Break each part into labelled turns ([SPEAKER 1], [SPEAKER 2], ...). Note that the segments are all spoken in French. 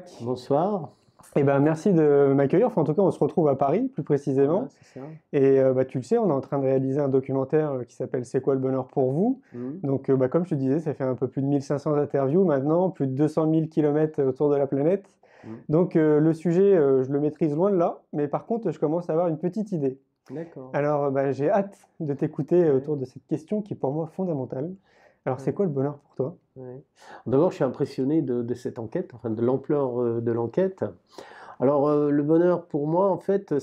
[SPEAKER 1] Jacques.
[SPEAKER 2] Bonsoir.
[SPEAKER 1] Eh ben, merci de m'accueillir. Enfin, en tout cas, on se retrouve à Paris, plus précisément.
[SPEAKER 2] Voilà, c'est ça.
[SPEAKER 1] Et tu le sais, on est en train de réaliser un documentaire qui s'appelle «C'est quoi le bonheur pour vous?»
[SPEAKER 2] Mhm.
[SPEAKER 1] Donc, comme je te disais, ça fait un peu plus de 1500 interviews maintenant, plus de 200 000 kilomètres autour de la planète.
[SPEAKER 2] Mhm.
[SPEAKER 1] Donc, le sujet, je le maîtrise loin de là, mais par contre, je commence à avoir une petite idée.
[SPEAKER 2] D'accord.
[SPEAKER 1] Alors, j'ai hâte de t'écouter
[SPEAKER 2] Ouais.
[SPEAKER 1] autour de cette question qui est pour moi fondamentale. Alors, c'est
[SPEAKER 2] Ouais.
[SPEAKER 1] quoi le bonheur pour toi?
[SPEAKER 2] Ouais. D'abord, je suis impressionné de cette enquête, enfin de l'ampleur de l'enquête. Alors, le bonheur pour moi, en fait,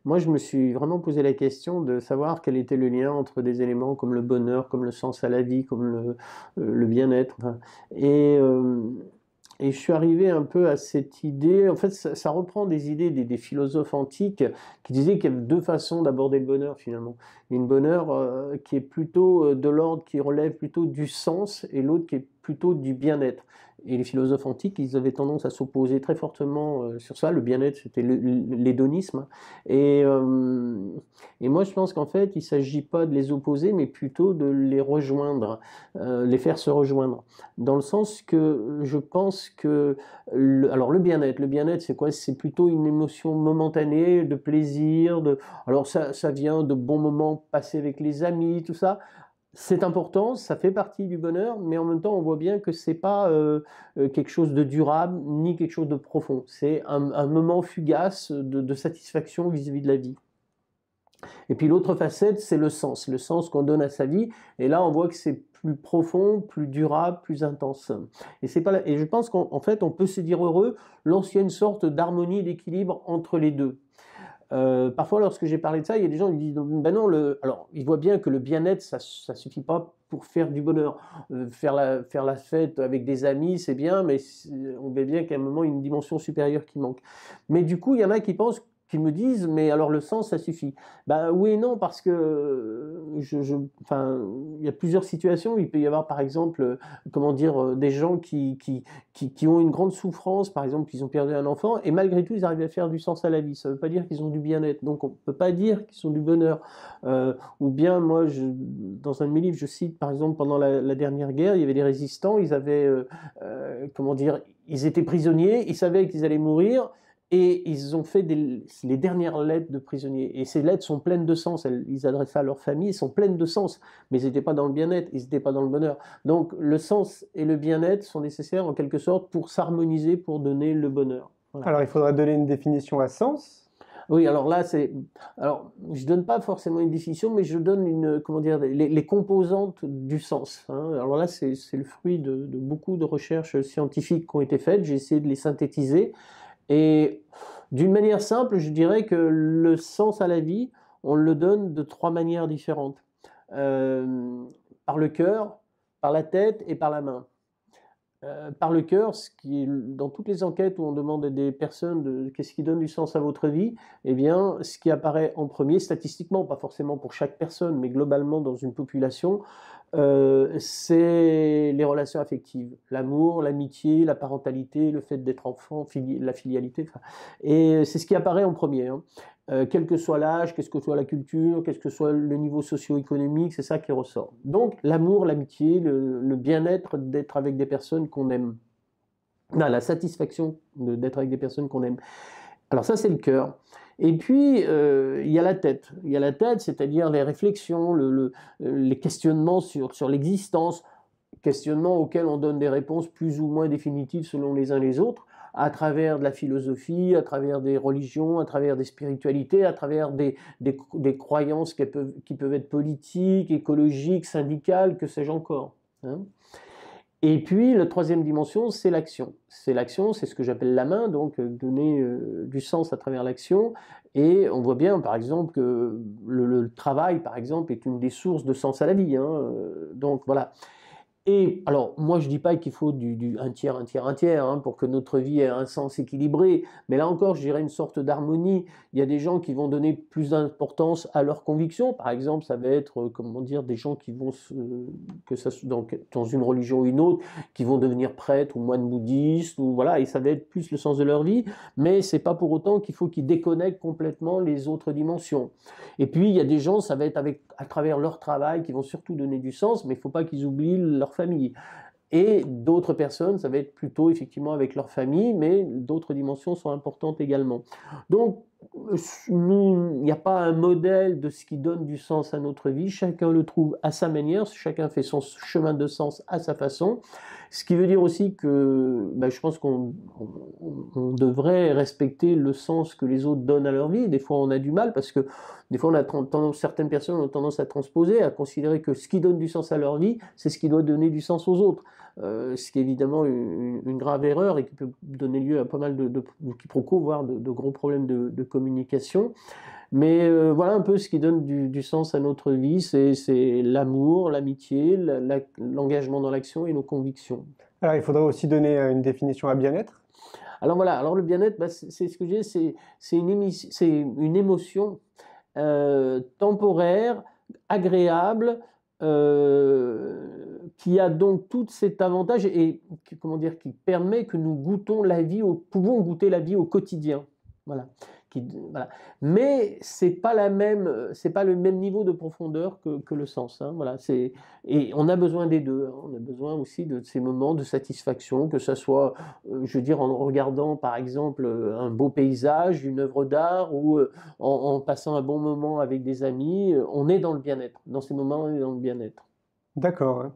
[SPEAKER 2] moi, je me suis vraiment posé la question de savoir quel était le lien entre des éléments comme le bonheur, comme le sens à la vie, comme le bien-être. Enfin, et, euh, et je suis arrivé un peu à cette idée. En fait, ça reprend des idées des philosophes antiques qui disaient qu'il y avait deux façons d'aborder le bonheur, finalement. Une bonheur qui est plutôt de l'ordre, qui relève plutôt du sens, et l'autre qui est plutôt du bien-être. Et les philosophes antiques, ils avaient tendance à s'opposer très fortement sur ça. Le bien-être, c'était l'hédonisme. Et, euh, et moi, je pense qu'en fait, il ne s'agit pas de les opposer, mais plutôt de les rejoindre, les faire se rejoindre. Dans le sens que je pense que... alors, le bien-être, c'est quoi? C'est plutôt une émotion momentanée, de plaisir. Alors, ça vient de bons moments passés avec les amis, tout ça. C'est important, ça fait partie du bonheur, mais en même temps, on voit bien que c'est pas quelque chose de durable ni quelque chose de profond. C'est un moment fugace de satisfaction vis-à-vis de la vie. Et puis l'autre facette, c'est le sens qu'on donne à sa vie. Et là, on voit que c'est plus profond, plus durable, plus intense. Et c'est pas là. Et je pense qu'en fait, on peut se dire heureux lorsqu'il y a une sorte d'harmonie, d'équilibre entre les deux. Parfois, lorsque j'ai parlé de ça, il y a des gens qui disent ben non, alors ils voient bien que le bien-être, ça suffit pas pour faire du bonheur. Faire la fête avec des amis, c'est bien, mais on voit bien qu'à un moment, il y a une dimension supérieure qui manque. Mais du coup, il y en a qui pensent, qui me disent, mais alors le sens, ça suffit. Ben oui et non, parce que enfin, il y a plusieurs situations. Il peut y avoir, par exemple, comment dire, des gens qui ont une grande souffrance, par exemple, qu'ils ont perdu un enfant, et malgré tout, ils arrivent à faire du sens à la vie. Ça ne veut pas dire qu'ils ont du bien-être. Donc, on ne peut pas dire qu'ils ont du bonheur. Ou bien, moi, dans un de mes livres, je cite, par exemple, pendant la dernière guerre, il y avait des résistants, ils avaient, comment dire, ils étaient prisonniers, ils savaient qu'ils allaient mourir, et ils ont fait les dernières lettres de prisonniers. Et ces lettres sont pleines de sens. Ils adressaient à leur famille, elles sont pleines de sens. Mais ils n'étaient pas dans le bien-être, ils n'étaient pas dans le bonheur. Donc le sens et le bien-être sont nécessaires en quelque sorte pour s'harmoniser, pour donner le bonheur. Voilà.
[SPEAKER 1] Alors, il faudra donner une définition à sens.
[SPEAKER 2] Oui, alors là, alors, je donne pas forcément une définition, mais je donne comment dire, les composantes du sens. Hein. Alors là, c'est le fruit de beaucoup de recherches scientifiques qui ont été faites. J'ai essayé de les synthétiser. Et d'une manière simple, je dirais que le sens à la vie, on le donne de trois manières différentes. Par le cœur, par la tête et par la main. Par le cœur, ce qui est, dans toutes les enquêtes où on demande à des personnes qu'est-ce qui donne du sens à votre vie, eh bien, ce qui apparaît en premier, statistiquement, pas forcément pour chaque personne, mais globalement dans une population, c'est les relations affectives, l'amour, l'amitié, la parentalité, le fait d'être enfant, la filialité, et c'est ce qui apparaît en premier. Hein. Quel que soit l'âge, quelle que soit la culture, quel que soit le niveau socio-économique, c'est ça qui ressort. Donc l'amour, l'amitié, le bien-être d'être avec des personnes qu'on aime. Non, la satisfaction d'être avec des personnes qu'on aime. Alors ça, c'est le cœur. Et puis, il y a la tête. Il y a la tête, c'est-à-dire les réflexions, les questionnements sur l'existence, questionnements auxquels on donne des réponses plus ou moins définitives selon les uns les autres, à travers de la philosophie, à travers des religions, à travers des spiritualités, à travers des croyances qui peuvent être politiques, écologiques, syndicales, que sais-je encore. Hein. Et puis, la troisième dimension, c'est l'action. C'est l'action, c'est ce que j'appelle la main, donc donner du sens à travers l'action. Et on voit bien, par exemple, que le travail, par exemple, est une des sources de sens à la vie. Hein. Donc, voilà. Et alors, moi, je dis pas qu'il faut un tiers, un tiers, un tiers, hein, pour que notre vie ait un sens équilibré. Mais là encore, je dirais une sorte d'harmonie. Il y a des gens qui vont donner plus d'importance à leurs convictions. Par exemple, ça va être, comment dire, des gens qui vont, que ça dans une religion ou une autre, qui vont devenir prêtres ou moines bouddhistes, ou voilà, et ça va être plus le sens de leur vie. Mais c'est pas pour autant qu'il faut qu'ils déconnectent complètement les autres dimensions. Et puis, il y a des gens, ça va être à travers leur travail, qui vont surtout donner du sens, mais il ne faut pas qu'ils oublient leur famille. Et d'autres personnes, ça va être plutôt effectivement avec leur famille, mais d'autres dimensions sont importantes également. Donc, il n'y a pas un modèle de ce qui donne du sens à notre vie, chacun le trouve à sa manière, chacun fait son chemin de sens à sa façon, ce qui veut dire aussi que je pense qu'on devrait respecter le sens que les autres donnent à leur vie. Des fois on a du mal parce que des fois certaines personnes ont tendance à transposer, à considérer que ce qui donne du sens à leur vie, c'est ce qui doit donner du sens aux autres. Ce qui est évidemment une grave erreur et qui peut donner lieu à pas mal de quiproquos, voire de gros problèmes de communication. Mais voilà un peu ce qui donne du sens à notre vie, c'est l'amour, l'amitié, l'engagement dans l'action et nos convictions.
[SPEAKER 1] Alors, il faudrait aussi donner une définition à bien-être.
[SPEAKER 2] Alors voilà, alors le bien-être, c'est ce que je dis, c'est une émotion temporaire, agréable, qui a donc tout cet avantage et comment dire, qui permet que nous pouvons goûter la vie au quotidien. Voilà. Voilà. Mais c'est pas le même niveau de profondeur que le sens. Hein. Voilà. Et on a besoin des deux. Hein. On a besoin aussi de ces moments de satisfaction, que ce soit, je veux dire, en regardant par exemple un beau paysage, une œuvre d'art, ou en passant un bon moment avec des amis. On est dans le bien-être. Dans ces moments, on est dans le bien-être.
[SPEAKER 1] D'accord. Ouais.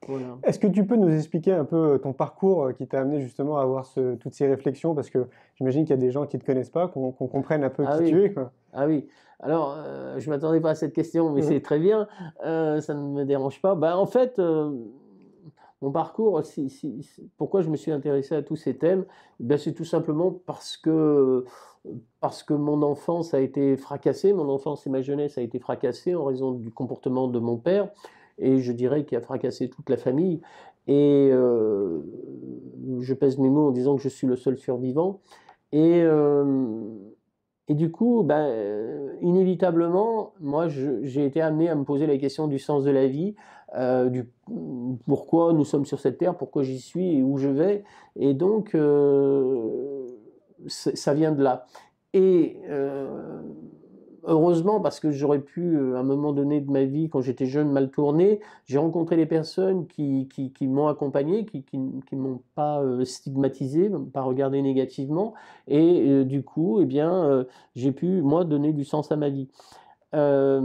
[SPEAKER 2] Voilà.
[SPEAKER 1] Est-ce que tu peux nous expliquer un peu ton parcours qui t'a amené justement à avoir toutes ces réflexions? Parce que j'imagine qu'il y a des gens qui ne te connaissent pas, qu'on comprenne un peu qui tu es, quoi.
[SPEAKER 2] Ah oui. Alors, je ne m'attendais pas à cette question, mais c'est très bien. Ça ne me dérange pas. En fait, mon parcours, pourquoi je me suis intéressé à tous ces thèmes, c'est tout simplement parce que mon enfance a été fracassée, mon enfance et ma jeunesse a été fracassée en raison du comportement de mon père, et je dirais qu'il a fracassé toute la famille. Et je pèse mes mots en disant que je suis le seul survivant. Et, et du coup, inévitablement, moi, j'ai été amené à me poser la question du sens de la vie, du pourquoi nous sommes sur cette terre, pourquoi j'y suis et où je vais. Et donc, ça vient de là. Et heureusement, parce que j'aurais pu, à un moment donné de ma vie, quand j'étais jeune, mal tourner, j'ai rencontré des personnes qui m'ont accompagné, qui ne m'ont pas stigmatisé, pas regardé négativement, et du coup, eh bien, j'ai pu, moi, donner du sens à ma vie. À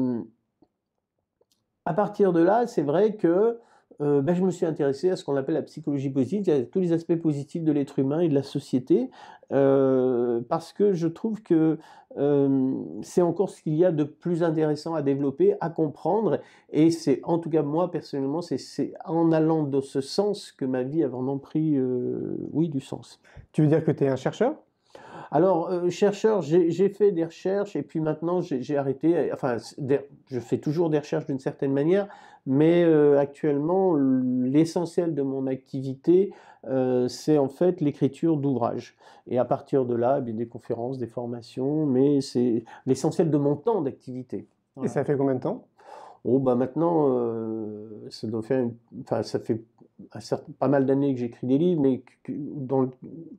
[SPEAKER 2] partir de là, c'est vrai que je me suis intéressé à ce qu'on appelle la psychologie positive, à tous les aspects positifs de l'être humain et de la société, parce que je trouve que c'est encore ce qu'il y a de plus intéressant à développer, à comprendre, et c'est, en tout cas moi personnellement, c'est en allant dans ce sens que ma vie a vraiment pris, oui, du sens.
[SPEAKER 1] Tu veux dire que tu es un chercheur?
[SPEAKER 2] Alors, chercheur, j'ai fait des recherches et puis maintenant j'ai arrêté. Enfin, je fais toujours des recherches d'une certaine manière, mais actuellement, l'essentiel de mon activité, c'est en fait l'écriture d'ouvrages. Et à partir de là, eh bien, des conférences, des formations, mais c'est l'essentiel de mon temps d'activité.
[SPEAKER 1] Et
[SPEAKER 2] Voilà.
[SPEAKER 1] ça fait combien de temps?
[SPEAKER 2] Oh, maintenant, ça doit faire, enfin, ça fait pas mal d'années que j'écris des livres, mais dans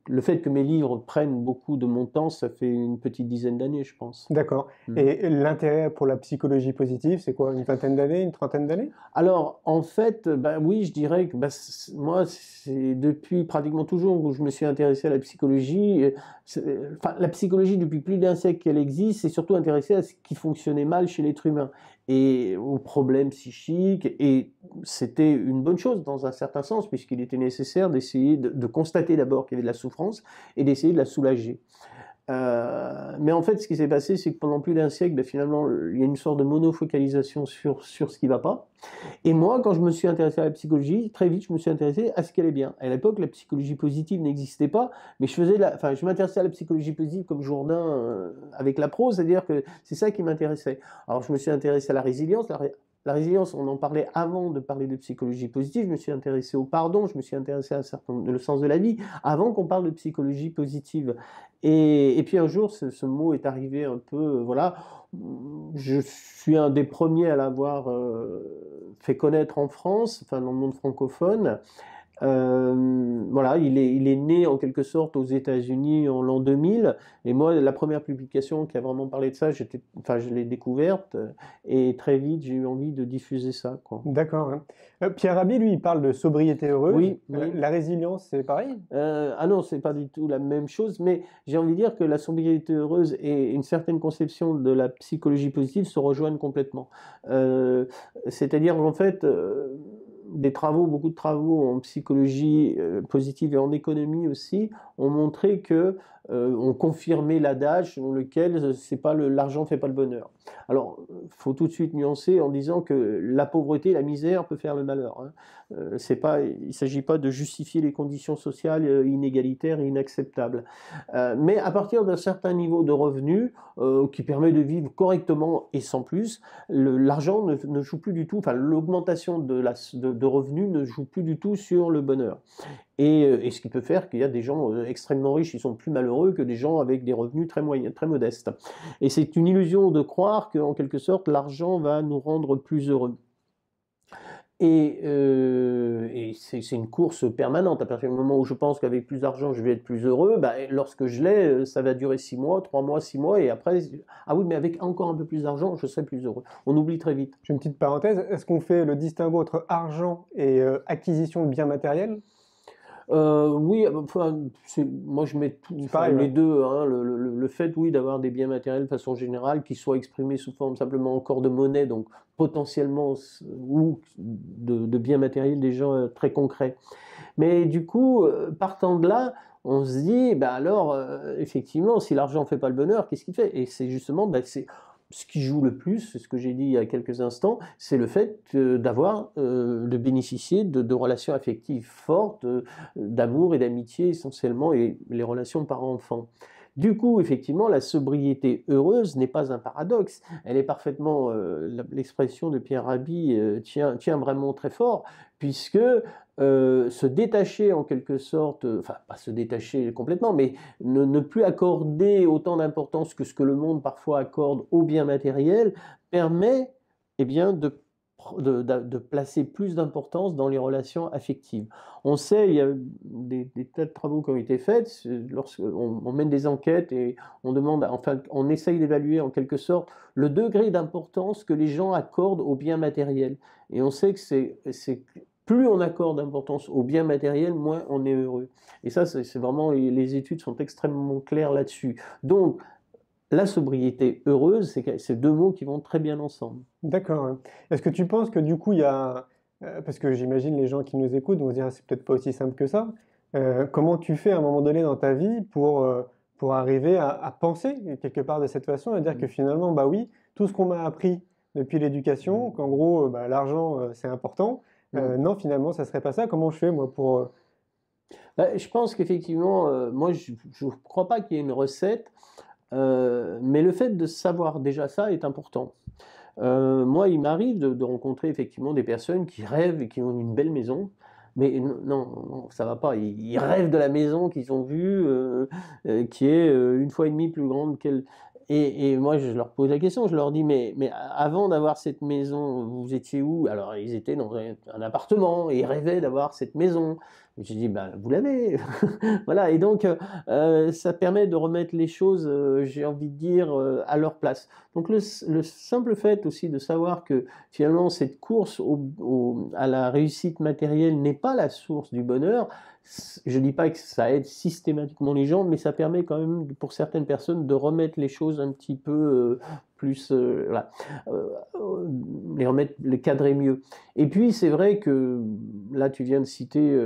[SPEAKER 2] le fait que mes livres prennent beaucoup de mon temps, ça fait une petite dizaine d'années, je pense.
[SPEAKER 1] D'accord. Et l'intérêt pour la psychologie positive, c'est quoi? Une vingtaine d'années, une trentaine d'années?
[SPEAKER 2] Alors, en fait, oui, je dirais que moi, c'est depuis pratiquement toujours où je me suis intéressé à la psychologie. Enfin, la psychologie, depuis plus d'un siècle qu'elle existe, c'est surtout intéressée à ce qui fonctionnait mal chez l'être humain et aux problèmes psychiques. Et c'était une bonne chose dans un certain sens, puisqu'il était nécessaire d'essayer de constater d'abord qu'il y avait de la souffrance et d'essayer de la soulager. Mais en fait, ce qui s'est passé, c'est que pendant plus d'un siècle, finalement, il y a une sorte de monofocalisation sur ce qui ne va pas. Et moi, quand je me suis intéressé à la psychologie, très vite, je me suis intéressé à ce qui allait bien. À l'époque, la psychologie positive n'existait pas, mais je m'intéressais à la psychologie positive comme Jourdain avec la prose, c'est-à-dire que c'est ça qui m'intéressait. Alors, je me suis intéressé à la résilience. La résilience, on en parlait avant de parler de psychologie positive. Je me suis intéressé au pardon, je me suis intéressé à le sens de la vie, avant qu'on parle de psychologie positive. Et puis un jour, ce mot est arrivé un peu, voilà. Je suis un des premiers à l'avoir fait connaître en France, enfin dans le monde francophone. Voilà, il est né en quelque sorte aux États-Unis en l'an 2000, et moi, la première publication qui a vraiment parlé de ça, enfin, je l'ai découverte, et très vite, j'ai eu envie de diffuser ça, quoi.
[SPEAKER 1] D'accord, hein. Pierre Rabhi, lui, il parle de sobriété heureuse.
[SPEAKER 2] Oui, oui.
[SPEAKER 1] La résilience, c'est pareil?
[SPEAKER 2] Ah non, c'est pas du tout la même chose, mais j'ai envie de dire que la sobriété heureuse et une certaine conception de la psychologie positive se rejoignent complètement. C'est-à-dire qu'en fait, beaucoup de travaux en psychologie positive et en économie aussi, ont montré que, ont confirmé l'adage selon lequel c'est pas l'argent fait pas le bonheur. Alors, faut tout de suite nuancer en disant que la pauvreté, la misère peut faire le malheur, hein. Il ne s'agit pas de justifier les conditions sociales inégalitaires et inacceptables. Mais à partir d'un certain niveau de revenus qui permet de vivre correctement et sans plus, l'argent ne joue plus du tout, enfin l'augmentation de revenus ne joue plus du tout sur le bonheur. Et ce qui peut faire qu'il y a des gens extrêmement riches qui sont plus malheureux que des gens avec des revenus très moyens, très modestes. Et c'est une illusion de croire qu'en quelque sorte l'argent va nous rendre plus heureux. Et c'est une course permanente. À partir du moment où je pense qu'avec plus d'argent, je vais être plus heureux, bah, lorsque je l'ai, ça va durer 6 mois, 3 mois, 6 mois, et après, ah oui, mais avec encore un peu plus d'argent, je serai plus heureux. On oublie très vite.
[SPEAKER 1] J'ai une petite parenthèse. Est-ce qu'on fait le distinguo entre argent et acquisition de biens matériels?
[SPEAKER 2] Oui, enfin, moi je mets tout,
[SPEAKER 1] pareil,
[SPEAKER 2] les
[SPEAKER 1] ouais.
[SPEAKER 2] deux, hein, le fait, oui, d'avoir des biens matériels de façon générale qui soient exprimés sous forme simplement encore de monnaie, donc potentiellement, ou de biens matériels déjà très concrets. Mais du coup, partant de là, on se dit, bah alors, effectivement, si l'argent ne fait pas le bonheur, qu'est-ce qu'il fait? Et c'est justement, bah, c'est ce qui joue le plus, c'est ce que j'ai dit il y a quelques instants, c'est le fait de bénéficier de relations affectives fortes, d'amour et d'amitié essentiellement, et les relations parents-enfants. Du coup, effectivement, la sobriété heureuse n'est pas un paradoxe. Elle est parfaitement, l'expression de Pierre Rabhi tient vraiment très fort, puisque se détacher en quelque sorte, enfin pas se détacher complètement, mais ne plus accorder autant d'importance que ce que le monde parfois accorde aux biens matériels, permet eh bien, de placer plus d'importance dans les relations affectives. On sait, il y a des tas de travaux qui ont été faits, lorsqu'on mène des enquêtes et on demande, enfin, on essaye d'évaluer en quelque sorte le degré d'importance que les gens accordent aux biens matériels. Et on sait que c'est plus on accorde d'importance aux biens matériels, moins on est heureux. Et ça, c'est vraiment, les études sont extrêmement claires là-dessus. Donc, la sobriété heureuse, c'est deux mots qui vont très bien ensemble.
[SPEAKER 1] D'accord, hein. Est-ce que tu penses que du coup, il y a... parce que j'imagine les gens qui nous écoutent vont se dire, ah, c'est peut-être pas aussi simple que ça. Comment tu fais à un moment donné dans ta vie pour arriver à penser quelque part de cette façon et dire que finalement, bah oui, tout ce qu'on m'a appris depuis l'éducation, qu'en gros, bah, l'argent, c'est important. Non, finalement, ça serait pas ça. Comment je fais, moi, pour...
[SPEAKER 2] Bah, je pense qu'effectivement, moi, je ne crois pas qu'il y ait une recette, mais le fait de savoir déjà ça est important. Moi, il m'arrive de rencontrer effectivement des personnes qui rêvent et qui ont une belle maison, mais non, non, ça va pas. Ils rêvent de la maison qu'ils ont vue, qui est une fois et demie plus grande qu'elle. Et moi, je leur pose la question, je leur dis, mais avant d'avoir cette maison, vous étiez où? Alors, ils étaient dans un appartement et ils rêvaient d'avoir cette maison. J'ai dit, ben, vous l'avez. Voilà, et donc, ça permet de remettre les choses, j'ai envie de dire, à leur place. Donc, le simple fait aussi de savoir que finalement, cette course à la réussite matérielle n'est pas la source du bonheur, je ne dis pas que ça aide systématiquement les gens, mais ça permet quand même pour certaines personnes de remettre les choses un petit peu plus, voilà, les remettre, les cadrer mieux. Et puis c'est vrai que là tu viens de citer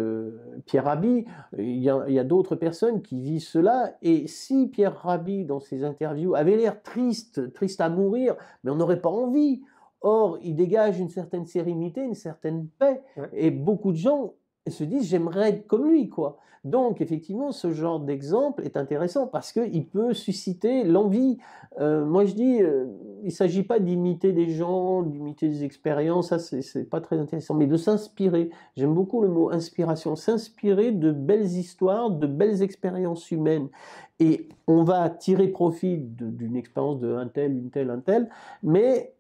[SPEAKER 2] Pierre Rabhi, il y a d'autres personnes qui vivent cela, et si Pierre Rabhi dans ses interviews avait l'air triste à mourir, mais on n'aurait pas envie. Or, il dégage une certaine sérénité, une certaine paix,
[SPEAKER 1] Ouais.
[SPEAKER 2] et beaucoup de gens se disent j'aimerais être comme lui, quoi. Donc effectivement, ce genre d'exemple est intéressant parce qu'il peut susciter l'envie. Moi je dis, il ne s'agit pas d'imiter des gens, d'imiter des expériences, ça c'est pas très intéressant, mais de s'inspirer. J'aime beaucoup le mot inspiration, s'inspirer de belles histoires, de belles expériences humaines. Et on va tirer profit d'une expérience de un tel, une telle, un tel, mais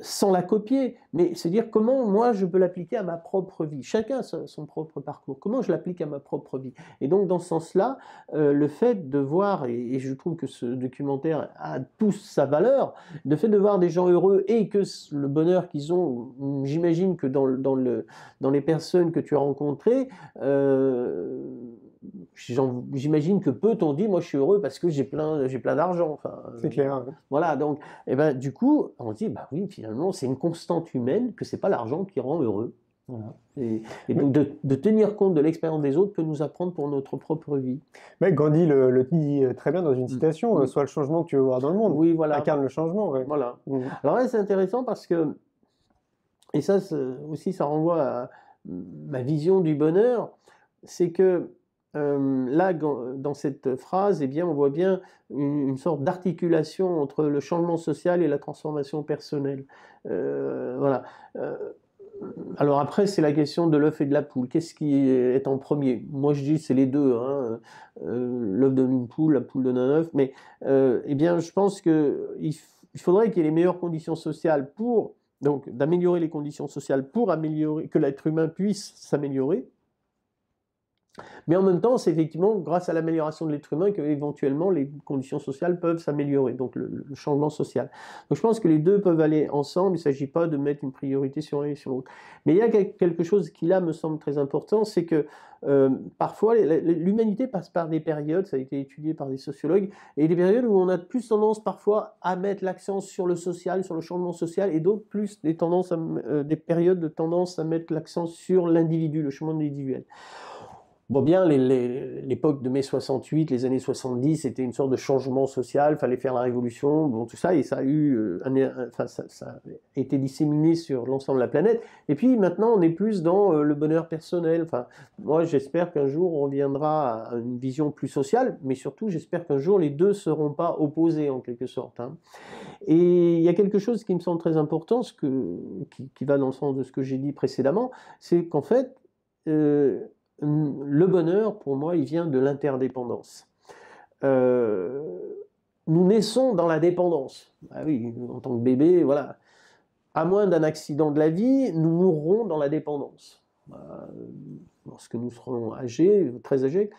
[SPEAKER 2] sans la copier, mais se dire comment moi je peux l'appliquer à ma propre vie. Chacun a son propre parcours. Comment je l'applique à ma propre vie? Et donc dans ce sens-là, le fait de voir, et je trouve que ce documentaire a tout sa valeur, le fait de voir des gens heureux et que le bonheur qu'ils ont, j'imagine que dans les personnes que tu as rencontrées, j'imagine que peu t'ont dit, moi je suis heureux parce que j'ai plein d'argent. Enfin,
[SPEAKER 1] C'est clair. Hein.
[SPEAKER 2] voilà, donc, et ben, du coup, on se dit, bah oui, finalement, c'est une constante humaine que c'est pas l'argent qui rend heureux. Voilà. Et donc, de tenir compte de l'expérience des autres peut nous apprendre pour notre propre vie.
[SPEAKER 1] Mais Gandhi le dit très bien dans une citation, sois le changement que tu veux voir dans le monde.
[SPEAKER 2] Oui, voilà.
[SPEAKER 1] Incarne le changement. Ouais.
[SPEAKER 2] Voilà. Alors là, c'est intéressant parce que, et ça aussi, ça renvoie à ma vision du bonheur, c'est que là, dans cette phrase, eh bien, on voit bien une sorte d'articulation entre le changement social et la transformation personnelle. Voilà. Alors après, c'est la question de l'œuf et de la poule. Qu'est-ce qui est en premier? Moi, je dis c'est les deux. Hein. L'œuf donne une poule, la poule donne un œuf. Mais eh bien, je pense qu'il faudrait qu'il y ait les meilleures conditions sociales pour, donc, d'améliorer les conditions sociales pour améliorer, que l'être humain puisse s'améliorer. Mais en même temps, c'est effectivement grâce à l'amélioration de l'être humain que éventuellement les conditions sociales peuvent s'améliorer, donc le changement social. Donc je pense que les deux peuvent aller ensemble, il ne s'agit pas de mettre une priorité sur l'un et sur l'autre. Mais il y a quelque chose qui là me semble très important, c'est que parfois l'humanité passe par des périodes, ça a été étudié par des sociologues, et des périodes où on a plus tendance parfois à mettre l'accent sur le social, sur le changement social, et d'autres plus des périodes de tendance à mettre l'accent sur l'individu, le changement individuel. Bon, bien, l'époque de mai 68, les années 70, c'était une sorte de changement social, il fallait faire la révolution, bon, tout ça, et ça a ça a été disséminé sur l'ensemble de la planète. Et puis maintenant, on est plus dans le bonheur personnel. Enfin, moi, j'espère qu'un jour, on reviendra à une vision plus sociale, mais surtout, j'espère qu'un jour, les deux ne seront pas opposés, en quelque sorte. Hein. Et il y a quelque chose qui me semble très important, qui va dans le sens de ce que j'ai dit précédemment, c'est qu'en fait, le bonheur, pour moi, il vient de l'interdépendance. Nous naissons dans la dépendance. Ah oui, en tant que bébé, voilà. À moins d'un accident de la vie, nous mourrons dans la dépendance. Lorsque nous serons âgés, très âgés.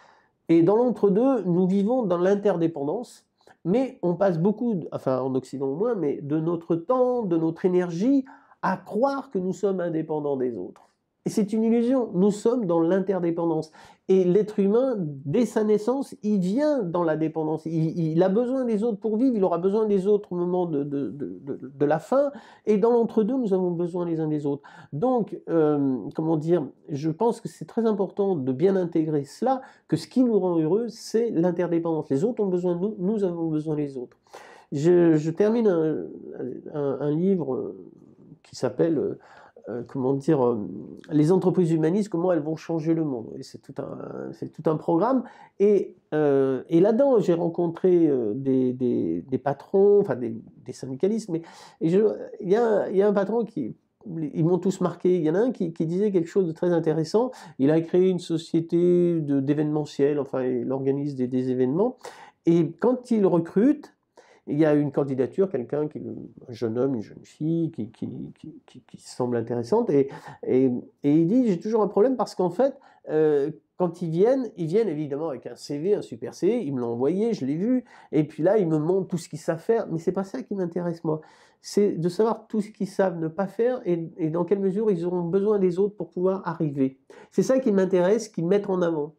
[SPEAKER 2] Et dans l'entre-deux, nous vivons dans l'interdépendance, mais on passe beaucoup, enfin en Occident au moins, mais de notre temps, de notre énergie, à croire que nous sommes indépendants des autres. Et c'est une illusion, nous sommes dans l'interdépendance. Et l'être humain, dès sa naissance, il vient dans la dépendance. Il a besoin des autres pour vivre, il aura besoin des autres au moment de la fin. Et dans l'entre-deux, nous avons besoin les uns des autres. Donc, comment dire, je pense que c'est très important de bien intégrer cela, que ce qui nous rend heureux, c'est l'interdépendance. Les autres ont besoin de nous, nous avons besoin des autres. Je termine un livre qui s'appelle... comment dire, les entreprises humanistes, comment elles vont changer le monde. C'est tout un programme. Et là-dedans, j'ai rencontré des patrons, enfin des syndicalistes, mais il y a un patron ils m'ont tous marqué. Il y en a un qui disait quelque chose de très intéressant. Il a créé une société d'événementiel, enfin, il organise des événements. Et quand il recrute, il y a une candidature, quelqu'un, un jeune homme, une jeune fille, qui semble intéressante, et il dit, j'ai toujours un problème parce qu'en fait, quand ils viennent évidemment avec un CV, un super CV, ils me l'ont envoyé, je l'ai vu, et puis là, ils me montrent tout ce qu'ils savent faire, mais c'est pas ça qui m'intéresse, moi. C'est de savoir tout ce qu'ils savent ne pas faire et dans quelle mesure ils auront besoin des autres pour pouvoir arriver. C'est ça qui m'intéresse, qu'ils mettent en avant.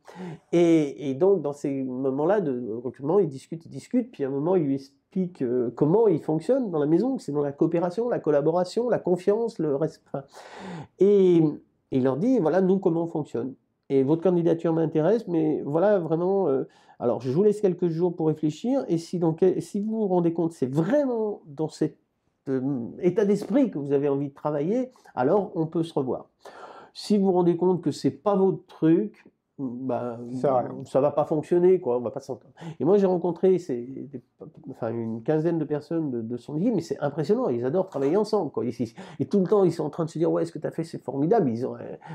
[SPEAKER 2] Et donc, dans ces moments-là de recrutement, ils discutent, puis à un moment, ils lui expliquent comment ils fonctionnent dans la maison, c'est dans la coopération, la collaboration, la confiance, le respect. Et il leur dit, voilà, nous, comment on fonctionne. Et votre candidature m'intéresse, mais voilà, vraiment, alors je vous laisse quelques jours pour réfléchir, et si vous vous rendez compte, c'est vraiment dans cet état d'esprit que vous avez envie de travailler, alors on peut se revoir. Si vous vous rendez compte que c'est pas votre truc, bah,
[SPEAKER 1] Ça sert à rien.
[SPEAKER 2] ça va pas fonctionner, quoi, on va pas s'entendre. Et moi, j'ai rencontré enfin, une quinzaine de personnes de son équipe, mais c'est impressionnant, ils adorent travailler ensemble, quoi. Et tout le temps, ils sont en train de se dire, ouais, ce que tu as fait, c'est formidable.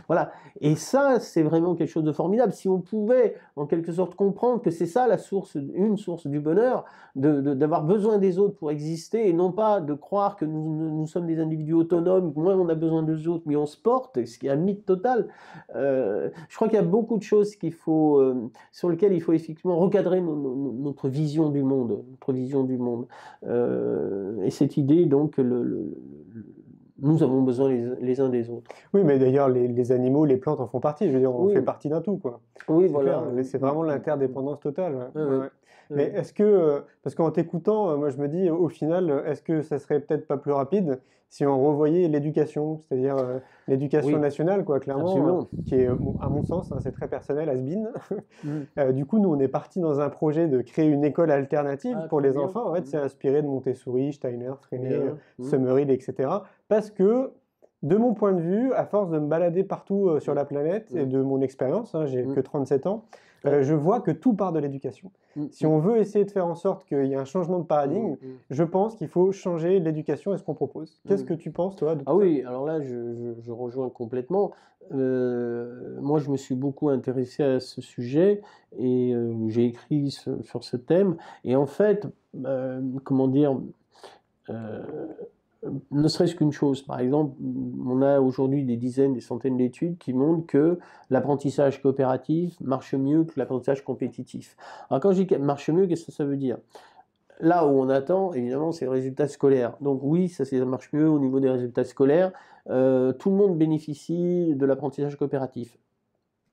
[SPEAKER 2] Voilà. Et ça, c'est vraiment quelque chose de formidable. Si on pouvait, en quelque sorte, comprendre que c'est ça une source du bonheur, d'avoir besoin des autres pour exister, et non pas de croire que nous sommes des individus autonomes, moins on a besoin des autres, mais on se porte, ce qui est un mythe total. Je crois qu'il y a beaucoup de choses sur lesquelles il faut effectivement recadrer notre vision du monde, et cette idée donc que nous avons besoin les uns des autres.
[SPEAKER 1] Oui, mais d'ailleurs, les animaux, les plantes en font partie. Je veux dire, on
[SPEAKER 2] Oui,
[SPEAKER 1] fait partie d'un tout, quoi.
[SPEAKER 2] oui,
[SPEAKER 1] C'est
[SPEAKER 2] voilà.
[SPEAKER 1] clair, c'est vraiment l'interdépendance totale. Ouais.
[SPEAKER 2] Ouais,
[SPEAKER 1] Ouais,
[SPEAKER 2] ouais.
[SPEAKER 1] ouais. Mais est-ce que, parce qu'en t'écoutant, moi je me dis, au final, est-ce que ça serait peut-être pas plus rapide si on revoyait l'éducation, c'est-à-dire l'éducation
[SPEAKER 2] Oui,
[SPEAKER 1] nationale, quoi, clairement,
[SPEAKER 2] absolument.
[SPEAKER 1] qui est, bon, à mon sens, hein, c'est très personnel, has-been.
[SPEAKER 2] Mm.
[SPEAKER 1] Du coup, nous, on est parti dans un projet de créer une école alternative
[SPEAKER 2] Ah,
[SPEAKER 1] pour
[SPEAKER 2] très
[SPEAKER 1] les
[SPEAKER 2] bien.
[SPEAKER 1] enfants. En fait, c'est inspiré de Montessori, Steiner, Freinet,
[SPEAKER 2] Bien.
[SPEAKER 1] Summerhill, etc. Parce que, de mon point de vue, à force de me balader partout sur la planète et de mon expérience, hein, j'ai que 37 ans,
[SPEAKER 2] Ouais.
[SPEAKER 1] je vois que tout part de l'éducation. Si on veut essayer de faire en sorte qu'il y ait un changement de paradigme, je pense qu'il faut changer l'éducation et ce qu'on propose. Qu'est-ce que tu penses, toi, de tout
[SPEAKER 2] Ah
[SPEAKER 1] ça?
[SPEAKER 2] oui, alors là, je rejoins complètement. Moi, je me suis beaucoup intéressé à ce sujet et j'ai écrit sur ce thème. Et en fait, comment dire, euh, ne serait-ce qu'une chose, par exemple, on a aujourd'hui des dizaines, des centaines d'études qui montrent que l'apprentissage coopératif marche mieux que l'apprentissage compétitif. Alors quand je dis marche mieux, qu'est-ce que ça veut dire? Là où on attend, évidemment, c'est le résultat scolaire. Donc oui, ça marche mieux au niveau des résultats scolaires. Tout le monde bénéficie de l'apprentissage coopératif.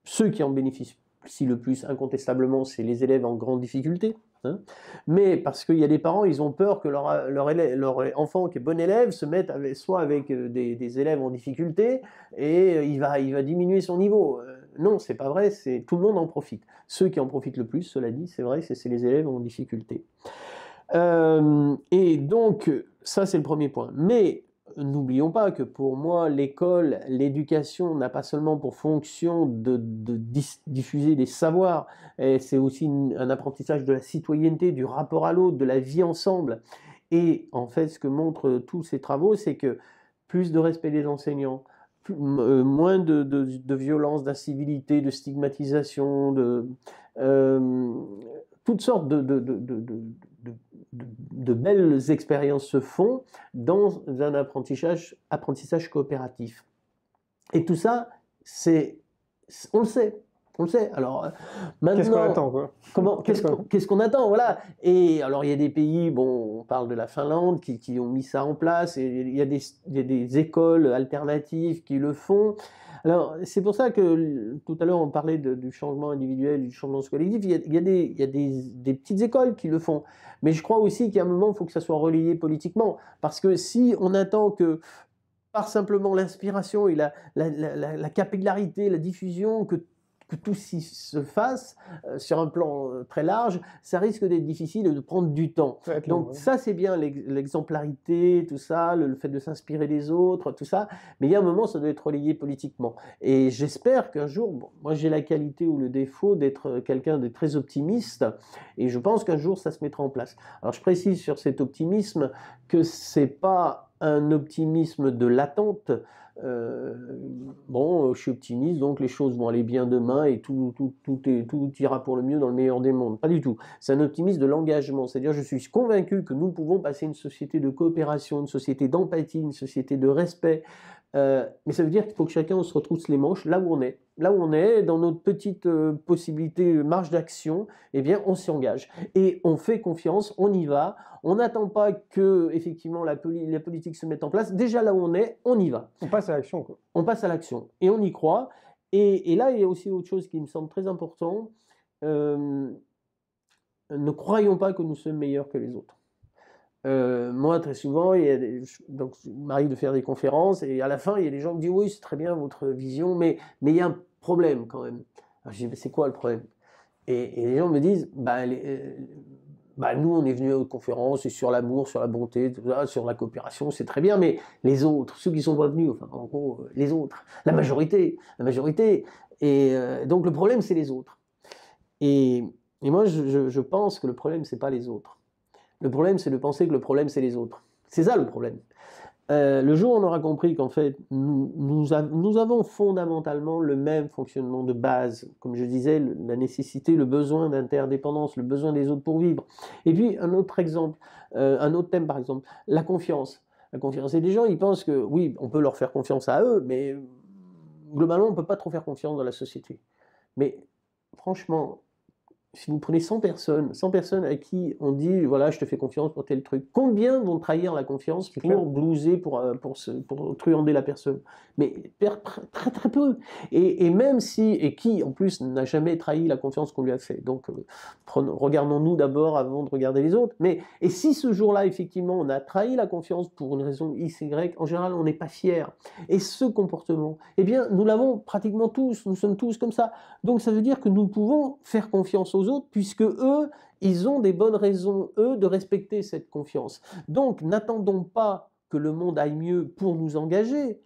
[SPEAKER 2] Ceux qui en bénéficient le plus, incontestablement, c'est les élèves en grande difficulté. Hein. Mais parce qu'il y a des parents, ils ont peur que leur enfant qui est bon élève se mette soit avec des élèves en difficulté et il va diminuer son niveau. Non, c'est pas vrai, tout le monde en profite. Ceux qui en profitent le plus, cela dit, c'est vrai, c'est les élèves en difficulté. Et donc, ça c'est le premier point. Mais n'oublions pas que pour moi, l'école, l'éducation n'a pas seulement pour fonction de diffuser des savoirs, c'est aussi un apprentissage de la citoyenneté, du rapport à l'autre, de la vie ensemble. Et en fait, ce que montrent tous ces travaux, c'est que plus de respect des enseignants, moins de violence, d'incivilité, de stigmatisation, toutes sortes de belles expériences se font dans un apprentissage coopératif. Et tout ça, on le sait. On le sait. Alors maintenant,
[SPEAKER 1] qu'est-ce qu'on attend, quoi?
[SPEAKER 2] Qu'est-ce qu'on attend, voilà. Et alors il y a des pays, bon, on parle de la Finlande, qui ont mis ça en place. Et il y a des écoles alternatives qui le font. Alors c'est pour ça que tout à l'heure on parlait du changement individuel, du changement collectif. Il y a des petites écoles qui le font. Mais je crois aussi qu'à un moment il faut que ça soit relayé politiquement, parce que si on attend que par simplement l'inspiration et la capillarité, la diffusion, que tout se fasse sur un plan très large, ça risque d'être difficile et de prendre du temps. Donc ça, c'est bien l'exemplarité, tout ça, le fait de s'inspirer des autres, tout ça, mais il y a un moment, ça doit être relayé politiquement. Et j'espère qu'un jour, bon, moi j'ai la qualité ou le défaut d'être quelqu'un de très optimiste, et je pense qu'un jour, ça se mettra en place. Alors je précise sur cet optimisme que c'est pas un optimisme de l'attente. Bon, je suis optimiste, donc les choses vont aller bien demain et tout ira pour le mieux dans le meilleur des mondes. Pas du tout. C'est un optimisme de l'engagement. C'est-à-dire, je suis convaincu que nous pouvons passer une société de coopération, une société d'empathie, une société de respect. Mais ça veut dire qu'il faut que chacun se retrousse les manches là où on est. Là où on est, dans notre petite possibilité, marge d'action, eh bien, on s'y engage. Et on fait confiance, on y va. On n'attend pas que, effectivement, la politique se mette en place. Déjà là où on est, on y va.
[SPEAKER 1] On passe à l'action, quoi.
[SPEAKER 2] On passe à l'action. Et on y croit. Et là, il y a aussi autre chose qui me semble très important. Ne croyons pas que nous sommes meilleurs que les autres. Moi, très souvent, donc, il m'arrive de faire des conférences et à la fin, il y a des gens qui me disent oui, c'est très bien votre vision, mais il y a un problème quand même. Alors, je dis, mais c'est quoi le problème? Et les gens me disent, bah, bah, nous, on est venus aux conférences et sur l'amour, sur la bonté, tout ça, sur la coopération, c'est très bien, mais les autres, ceux qui sont pas venus, enfin, en gros, les autres, la majorité. Et donc, le problème, c'est les autres. Et, et moi, je pense que le problème, c'est pas les autres. Le problème, c'est de penser que le problème, c'est les autres. C'est ça le problème. Le jour où on aura compris qu'en fait, nous avons fondamentalement le même fonctionnement de base, comme je disais, la nécessité, le besoin d'interdépendance, le besoin des autres pour vivre. Et puis, un autre exemple, un autre thème par exemple, la confiance. La confiance. Et des gens, ils pensent que oui, on peut leur faire confiance à eux, mais globalement, on ne peut pas trop faire confiance dans la société. Mais franchement, si vous prenez 100 personnes à qui on dit, voilà, je te fais confiance pour tel truc, combien vont trahir la confiance pour blouser, pour truander la personne? Mais très très peu. Et même si, et qui en plus n'a jamais trahi la confiance qu'on lui a fait. Donc regardons-nous d'abord avant de regarder les autres. Mais, et si ce jour-là, effectivement, on a trahi la confiance pour une raison X, Y, en général, on n'est pas fier. Et ce comportement, eh bien, nous l'avons pratiquement tous, nous sommes tous comme ça. Donc ça veut dire que nous pouvons faire confiance aux autres, puisque eux, ils ont des bonnes raisons, eux, de respecter cette confiance. Donc n'attendons pas que le monde aille mieux pour nous engager.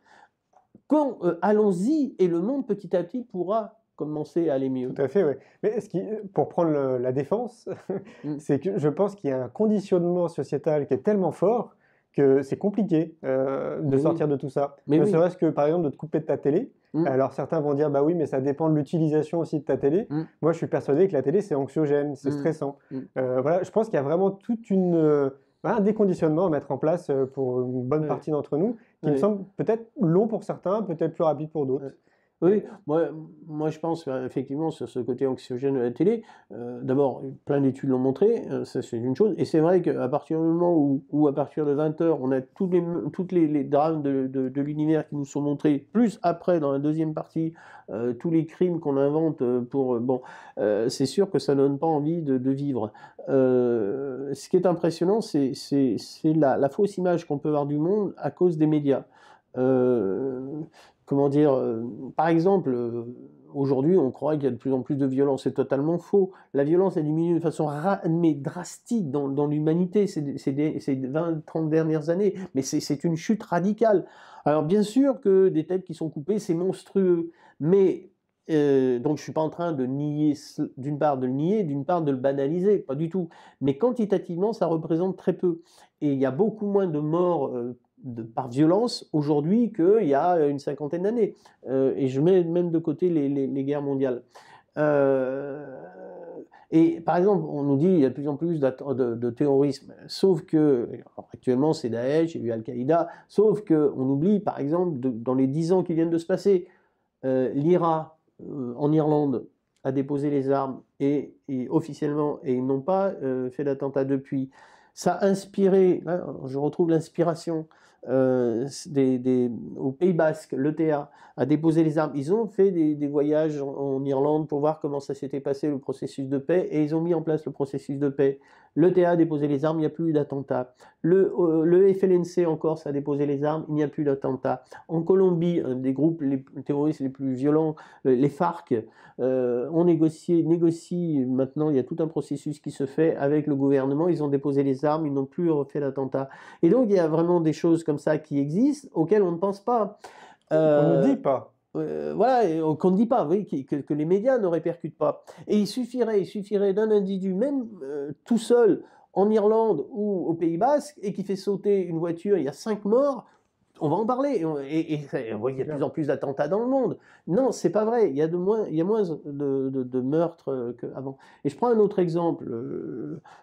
[SPEAKER 2] Allons-y, et le monde petit à petit pourra commencer à aller mieux.
[SPEAKER 1] Tout à fait, oui. Mais pour prendre la défense, c'est que je pense qu'il y a un conditionnement sociétal qui est tellement fort que c'est compliqué de sortir de tout ça. Ne serait-ce que, par exemple, de te couper de ta télé. Alors certains vont dire, bah oui, mais ça dépend de l'utilisation aussi de ta télé. Moi, je suis persuadé que la télé, c'est anxiogène, c'est stressant. Voilà, je pense qu'il y a vraiment un déconditionnement à mettre en place pour une bonne partie d'entre nous, qui me semble peut-être long pour certains, peut-être plus rapide pour d'autres.
[SPEAKER 2] Oui, moi je pense effectivement sur ce côté anxiogène de la télé, d'abord plein d'études l'ont montré, ça c'est une chose, et c'est vrai qu'à partir du moment où à partir de 20h on a toutes les drames de l'univers qui nous sont montrés, plus après dans la deuxième partie, tous les crimes qu'on invente pour... c'est sûr que ça donne pas envie de vivre. Ce qui est impressionnant, c'est la fausse image qu'on peut avoir du monde à cause des médias. Comment dire, par exemple, aujourd'hui, on croit qu'il y a de plus en plus de violence. C'est totalement faux. La violence a diminué de façon mais drastique dans l'humanité ces 20-30 dernières années. Mais c'est une chute radicale. Alors, bien sûr que des têtes qui sont coupées, c'est monstrueux. Mais, donc, je ne suis pas en train de nier, d'une part de le nier, d'une part de le banaliser. Pas du tout. Mais quantitativement, ça représente très peu. Et il y a beaucoup moins de morts par violence aujourd'hui qu'il y a une cinquantaine d'années. Et je mets même de côté les guerres mondiales. Et par exemple, on nous dit qu'il y a de plus en plus de terrorisme, sauf que, actuellement c'est Daesh, il y a eu Al-Qaïda, sauf qu'on oublie par exemple, dans les 10 ans qui viennent de se passer, l'IRA en Irlande a déposé les armes et officiellement, et ils n'ont pas fait d'attentat depuis. Ça a inspiré, là, je retrouve l'inspiration, au Pays Basque, l'ETA a déposé les armes. Ils ont fait des voyages en Irlande pour voir comment ça s'était passé, le processus de paix, et ils ont mis en place le processus de paix. L'ETA a déposé les armes, il n'y a plus eu d'attentat. Le FLNC en Corse a déposé les armes, il n'y a plus d'attentat. En Colombie, un des groupes terroristes les plus violents, les FARC, ont négocient maintenant, il y a tout un processus qui se fait avec le gouvernement, ils ont déposé les armes, ils n'ont plus refait d'attentat. Et donc il y a vraiment des choses comme ça qui existent, auxquelles on ne pense pas.
[SPEAKER 1] On ne dit pas.
[SPEAKER 2] Voilà, qu'on ne dit pas, oui, que les médias ne répercutent pas. Et il suffirait d'un individu, même tout seul, en Irlande ou au Pays Basque, et qui fait sauter une voiture, il y a 5 morts, on va en parler. Et il y a de plus en plus d'attentats dans le monde. Non, c'est pas vrai. Il y a moins de meurtres qu'avant. Et je prends un autre exemple.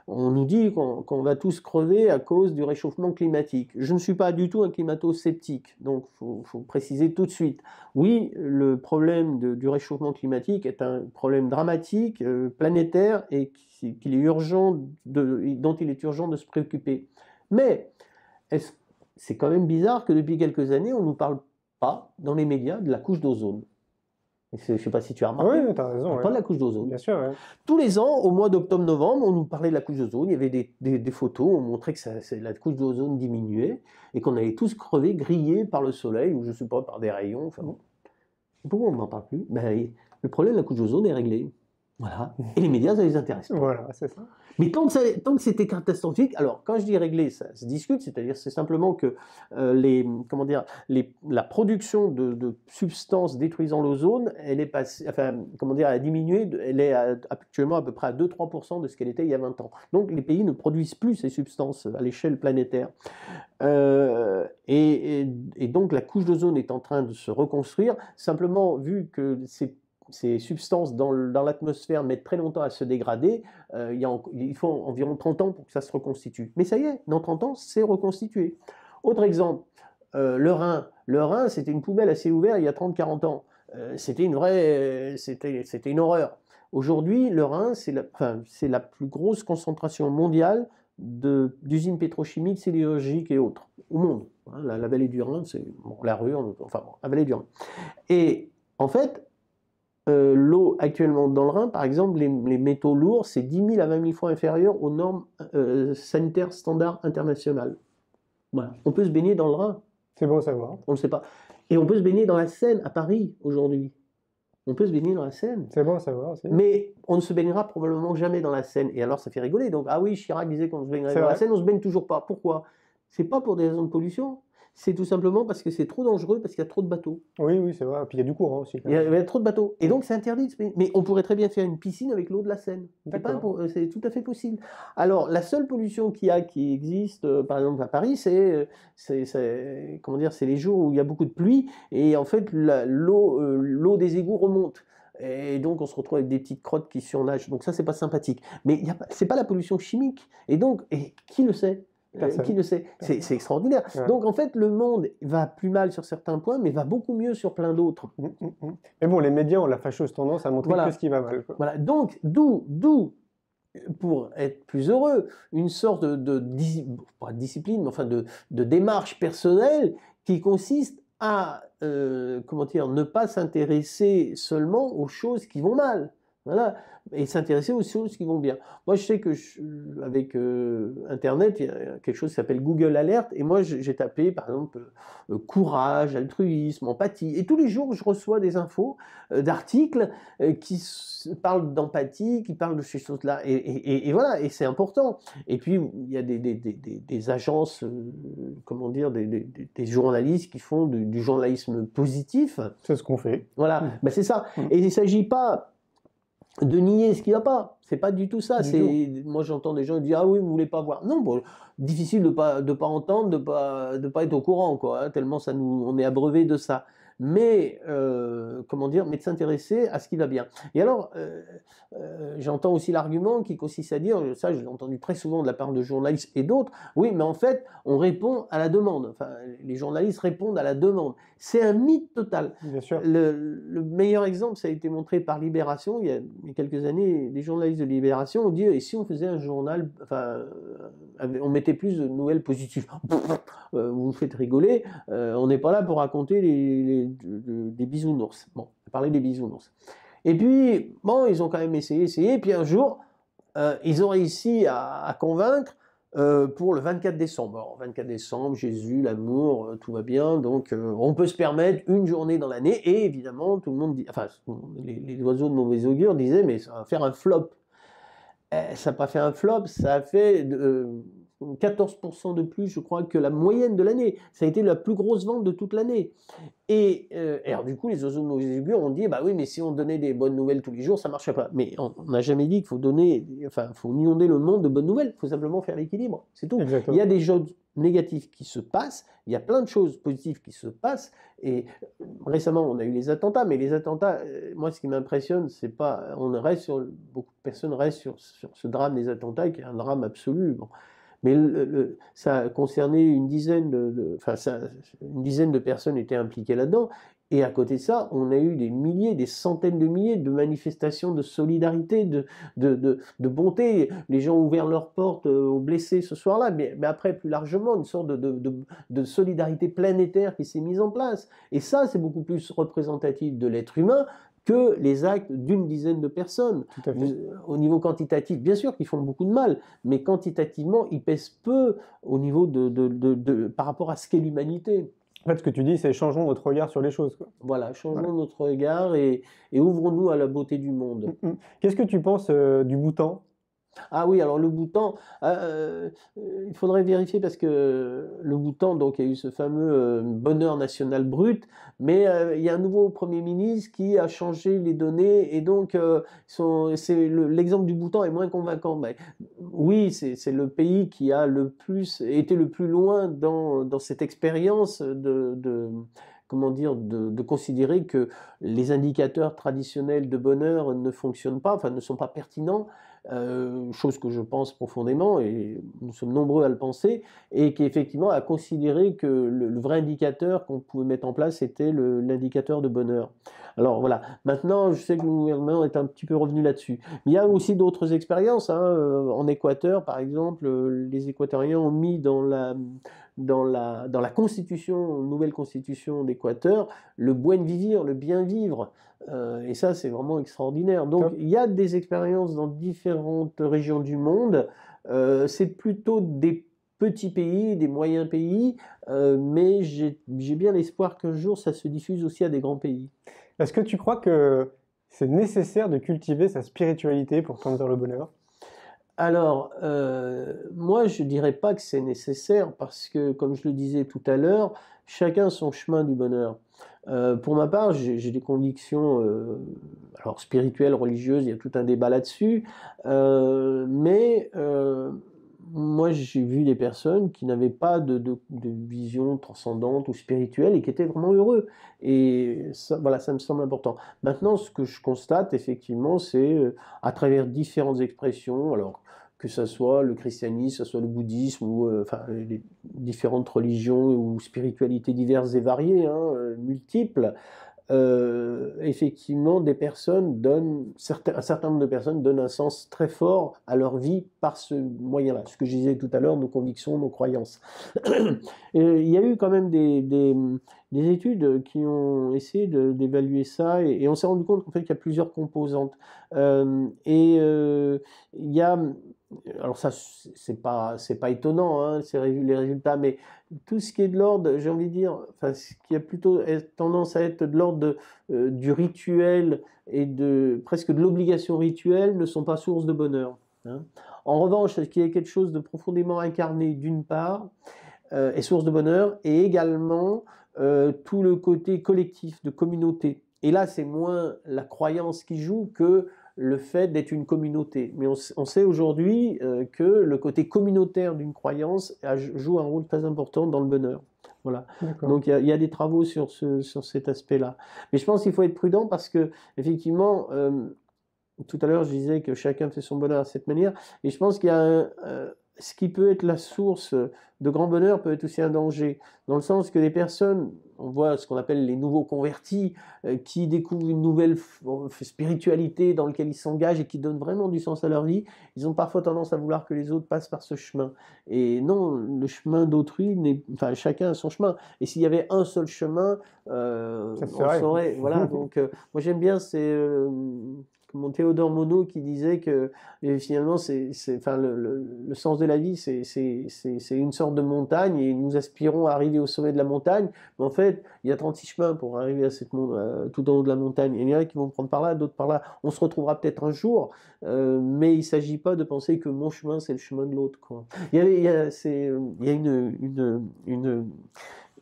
[SPEAKER 2] On nous dit qu'on va tous crever à cause du réchauffement climatique. Je ne suis pas du tout un climato-sceptique. Donc, faut préciser tout de suite. Oui, le problème du réchauffement climatique est un problème dramatique, planétaire, et dont il est urgent de se préoccuper. Mais, c'est quand même bizarre que depuis quelques années, on ne nous parle pas, dans les médias, de la couche d'ozone. Je ne sais pas si tu as remarqué.
[SPEAKER 1] Oui, tu as raison.
[SPEAKER 2] On parle de la couche d'ozone.
[SPEAKER 1] Bien sûr, ouais.
[SPEAKER 2] Tous les ans, au mois d'octobre-novembre, on nous parlait de la couche d'ozone. Il y avait des photos, on montrait que la couche d'ozone diminuait et qu'on allait tous crever, grillés par le soleil, ou je ne sais pas, par des rayons. Enfin bon. Pourquoi on n'en parle plus? Le problème de la couche d'ozone est réglé. Voilà. Et les médias, ça les intéresse pas.
[SPEAKER 1] Voilà, c'est ça.
[SPEAKER 2] Mais tant que c'était catastrophique, alors quand je dis régler, ça se discute, c'est-à-dire c'est simplement que comment dire, la production de substances détruisant l'ozone, elle est passée, enfin, comment dire, elle a diminué, elle est actuellement à peu près à 2-3% de ce qu'elle était il y a 20 ans. Donc les pays ne produisent plus ces substances à l'échelle planétaire. Et donc la couche d'ozone est en train de se reconstruire, simplement vu que ces substances dans l'atmosphère mettent très longtemps à se dégrader, il faut environ 30 ans pour que ça se reconstitue. Mais ça y est, dans 30 ans, c'est reconstitué. Autre exemple, le Rhin. Le Rhin, c'était une poubelle assez ouverte il y a 30-40 ans. C'était une horreur. Aujourd'hui, le Rhin, c'est la plus grosse concentration mondiale d'usines pétrochimiques, sidérurgiques et autres, au monde. La vallée du Rhin, c'est la Ruhr, enfin bon, la vallée du Rhin. Et en fait, l'eau actuellement dans le Rhin, par exemple, les métaux lourds, c'est 10 000 à 20 000 fois inférieur aux normes sanitaires standards internationales. Voilà. On peut se baigner dans le Rhin.
[SPEAKER 1] C'est bon à savoir.
[SPEAKER 2] On ne le sait pas. Et on peut se baigner dans la Seine à Paris aujourd'hui. On peut se baigner dans la Seine.
[SPEAKER 1] C'est bon à savoir aussi.
[SPEAKER 2] Mais on ne se baignera probablement jamais dans la Seine. Et alors ça fait rigoler. Donc, ah oui, Chirac disait qu'on se baignerait dans la Seine, on ne se baigne toujours pas. Pourquoi? C'est pas pour des raisons de pollution. C'est tout simplement parce que c'est trop dangereux, parce qu'il y a trop de bateaux.
[SPEAKER 1] Oui, oui, c'est vrai. Puis il y a du courant aussi.
[SPEAKER 2] Il y a trop de bateaux. Et donc c'est interdit de se baigner. Mais on pourrait très bien faire une piscine avec l'eau de la Seine. C'est tout à fait possible. Alors la seule pollution qui existe, par exemple à Paris, c'est les jours où il y a beaucoup de pluie et en fait l'eau des égouts remonte. Et donc on se retrouve avec des petites crottes qui surnagent. Donc ça c'est pas sympathique. Mais c'est pas la pollution chimique. Et donc qui le sait? Qui le sait? C'est extraordinaire. Ouais. Donc en fait, le monde va plus mal sur certains points, mais va beaucoup mieux sur plein d'autres.
[SPEAKER 1] Mais bon, les médias ont la fâcheuse tendance à montrer que ce qui va mal. Quoi.
[SPEAKER 2] Voilà. Donc d'où, pour être plus heureux, une sorte pas de discipline, mais enfin de démarche personnelle qui consiste à ne pas s'intéresser seulement aux choses qui vont mal. Voilà. Et s'intéresser aux choses qui vont bien. Moi, je sais que avec Internet, il y a quelque chose qui s'appelle Google Alert, et moi, j'ai tapé, par exemple, courage, altruisme, empathie, et tous les jours, je reçois des infos d'articles qui parlent d'empathie, qui parlent de ces choses-là, et voilà, et c'est important. Et puis, il y a des agences, comment dire, des journalistes qui font du journalisme positif.
[SPEAKER 1] C'est ce qu'on fait.
[SPEAKER 2] Voilà, ben, c'est ça. Et il ne s'agit pas de nier ce qui ne va pas. C'est pas du tout ça. Moi, j'entends des gens dire « Ah oui, vous voulez pas voir ». Non, bon, difficile de pas entendre, de pas être au courant, quoi, hein, tellement on est abreuvé de ça. Mais, mais de s'intéresser à ce qui va bien. Et alors, j'entends aussi l'argument qui consiste à dire, ça je l'ai entendu très souvent de la part de journalistes et d'autres, oui, mais en fait, on répond à la demande. Enfin, les journalistes répondent à la demande. C'est un mythe total.
[SPEAKER 1] Bien sûr.
[SPEAKER 2] Le meilleur exemple, ça a été montré par Libération. Il y a quelques années, les journalistes de Libération ont dit, et si on faisait un journal, on mettait plus de nouvelles positives. Vous me faites rigoler, on n'est pas là pour raconter des bisounours. Bon, parler des bisounours. Et puis, bon, ils ont quand même essayé, et puis un jour, ils ont réussi à convaincre pour le 24 décembre. Alors, 24 décembre, Jésus, l'amour, tout va bien, donc on peut se permettre une journée dans l'année, et évidemment, tout le monde dit, enfin, les oiseaux de mauvais augure disaient, mais ça va faire un flop. Ça n'a pas fait un flop, ça a fait 14% de plus, je crois, que la moyenne de l'année. Ça a été la plus grosse vente de toute l'année. Et alors, du coup, les oiseaux de mauvais augure ont dit, bah oui, mais si on donnait des bonnes nouvelles tous les jours, ça ne marcherait pas. Mais on n'a jamais dit qu'il faut faut inonder le monde de bonnes nouvelles. Il faut simplement faire l'équilibre. C'est tout.
[SPEAKER 1] Exactement.
[SPEAKER 2] Il y a des choses négatives qui se passent, il y a plein de choses positives qui se passent. Et récemment, on a eu les attentats, mais les attentats, moi, ce qui m'impressionne, c'est pas. Beaucoup de personnes restent sur ce drame des attentats, qui est un drame absolu. Bon. Mais ça a concerné une dizaine de personnes étaient impliquées là-dedans. Et à côté de ça, on a eu des centaines de milliers de manifestations de solidarité, de bonté. Les gens ont ouvert leurs portes aux blessés ce soir-là, mais après, plus largement, une sorte de solidarité planétaire qui s'est mise en place. Et ça, c'est beaucoup plus représentatif de l'être humain que les actes d'une dizaine de personnes.
[SPEAKER 1] Tout à fait.
[SPEAKER 2] Au niveau quantitatif, bien sûr qu'ils font beaucoup de mal, mais quantitativement, ils pèsent peu au niveau par rapport à ce qu'est l'humanité.
[SPEAKER 1] En fait, ce que tu dis, c'est changeons notre regard sur les choses, quoi.
[SPEAKER 2] Voilà,
[SPEAKER 1] Voilà.
[SPEAKER 2] changeons notre regard et ouvrons-nous à la beauté du
[SPEAKER 1] Mm,
[SPEAKER 2] monde.
[SPEAKER 1] mm. Qu'est-ce que tu penses du Bhoutan?
[SPEAKER 2] Ah oui, alors le Bhoutan, il faudrait vérifier parce que le Bhoutan, donc il y a eu ce fameux bonheur national brut, mais il y a un nouveau Premier ministre qui a changé les données et donc l'exemple du Bhoutan est moins convaincant. Mais, oui, c'est le pays qui a été le plus loin dans cette expérience comment dire, de considérer que les indicateurs traditionnels de bonheur ne fonctionnent pas, enfin ne sont pas pertinents. Chose que je pense profondément, et nous sommes nombreux à le penser, et qui effectivement a considéré que le vrai indicateur qu'on pouvait mettre en place était l'indicateur de bonheur. Alors voilà, maintenant je sais que le gouvernement est un petit peu revenu là-dessus. Mais il y a aussi d'autres expériences, hein. En Équateur, par exemple, les Équatoriens ont mis dans la constitution, nouvelle constitution d'Équateur, le buen vivir, le bien vivre. Et ça, c'est vraiment extraordinaire. Donc,
[SPEAKER 1] Top.
[SPEAKER 2] il y a des expériences dans différentes régions du monde. C'est plutôt des petits pays, des moyens pays, mais j'ai bien l'espoir qu'un jour, ça se diffuse aussi à des grands pays.
[SPEAKER 1] Est-ce que tu crois que c'est nécessaire de cultiver sa spiritualité pour tendre vers le bonheur?
[SPEAKER 2] Alors, moi, je dirais pas que c'est nécessaire parce que, comme je le disais tout à l'heure, chacun son chemin du bonheur. Pour ma part, j'ai des convictions, alors spirituelles, religieuses, il y a tout un débat là-dessus, mais moi, j'ai vu des personnes qui n'avaient pas de vision transcendante ou spirituelle et qui étaient vraiment heureux. Et ça, voilà, ça me semble important. Maintenant, ce que je constate, effectivement, c'est à travers différentes expressions, alors que ce soit le christianisme, que ce soit le bouddhisme, ou enfin, les différentes religions ou spiritualités diverses et variées, hein, multiples, effectivement, un certain nombre de personnes donnent un sens très fort à leur vie par ce moyen-là. Ce que je disais tout à l'heure, nos convictions, nos croyances. Il y a eu quand même des études qui ont essayé d'évaluer ça et on s'est rendu compte qu'en fait, il y a plusieurs composantes. Il y a alors ça, c'est pas étonnant, hein, les résultats, mais tout ce qui est de l'ordre, j'ai envie de dire, enfin, ce qui a plutôt tendance à être de l'ordre du rituel et presque de l'obligation rituelle ne sont pas source de bonheur, hein. En revanche, ce qui est quelque chose de profondément incarné, d'une part, est source de bonheur, et également tout le côté collectif, de communauté. Et là, c'est moins la croyance qui joue que le fait d'être une communauté. Mais on sait aujourd'hui que le côté communautaire d'une croyance joue un rôle très important dans le bonheur. Voilà.
[SPEAKER 1] D'accord.
[SPEAKER 2] Donc il y a des travaux sur cet aspect-là. Mais je pense qu'il faut être prudent parce que, effectivement, tout à l'heure je disais que chacun fait son bonheur à cette manière. Et je pense qu'il y a ce qui peut être la source de grand bonheur peut être aussi un danger, dans le sens que les personnes, on voit ce qu'on appelle les nouveaux convertis, qui découvrent une nouvelle spiritualité dans laquelle ils s'engagent et qui donnent vraiment du sens à leur vie, ils ont parfois tendance à vouloir que les autres passent par ce chemin. Et non, le chemin d'autrui, enfin chacun a son chemin. Et s'il y avait un seul chemin,
[SPEAKER 1] Ça se
[SPEAKER 2] on
[SPEAKER 1] ferait.
[SPEAKER 2] saurait. Voilà. Donc moi j'aime bien, c'est mon Théodore Monod qui disait que finalement, enfin, le sens de la vie, c'est une sorte de montagne et nous aspirons à arriver au sommet de la montagne. Mais en fait, il y a 36 chemins pour arriver à tout en haut de la montagne. Et il y en a qui vont prendre par là, d'autres par là. On se retrouvera peut-être un jour, mais il ne s'agit pas de penser que mon chemin, c'est le chemin de l'autre, quoi. Il y a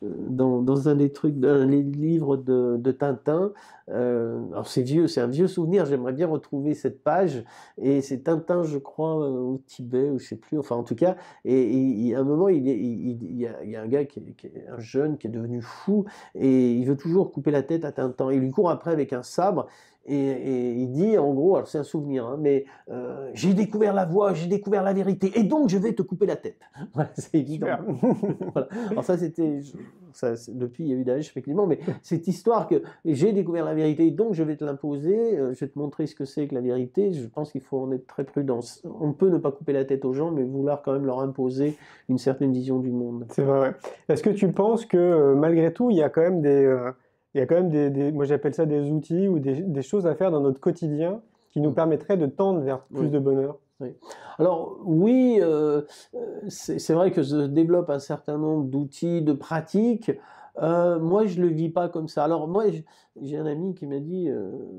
[SPEAKER 2] dans un des trucs, dans les livres de Tintin, alors c'est vieux, c'est un vieux souvenir, j'aimerais bien retrouver cette page, et c'est Tintin, je crois, au Tibet, ou je sais plus, enfin en tout cas, à un moment, il y a un gars qui est un jeune qui est devenu fou, et il veut toujours couper la tête à Tintin, il lui court après avec un sabre, et il dit, en gros, alors c'est un souvenir, hein, mais j'ai découvert la voie, j'ai découvert la vérité, et donc je vais te couper la tête. Voilà, c'est évident.
[SPEAKER 1] Super.
[SPEAKER 2] Voilà. Alors ça, depuis, il y a eu d'âge, effectivement, mais cette histoire que j'ai découvert la vérité, donc je vais te l'imposer, je vais te montrer ce que c'est que la vérité, je pense qu'il faut en être très prudent. On peut ne pas couper la tête aux gens, mais vouloir quand même leur imposer une certaine vision du monde.
[SPEAKER 1] C'est vrai, ouais. Est-ce que tu penses que malgré tout, il y a quand même il y a quand même moi j'appelle ça des outils ou des choses à faire dans notre quotidien qui nous permettraient de tendre vers plus
[SPEAKER 2] Oui.
[SPEAKER 1] de bonheur?
[SPEAKER 2] Oui. Alors oui, c'est vrai que se développe un certain nombre d'outils, de pratiques. Moi, je le vis pas comme ça. Alors moi, j'ai un ami qui m'a dit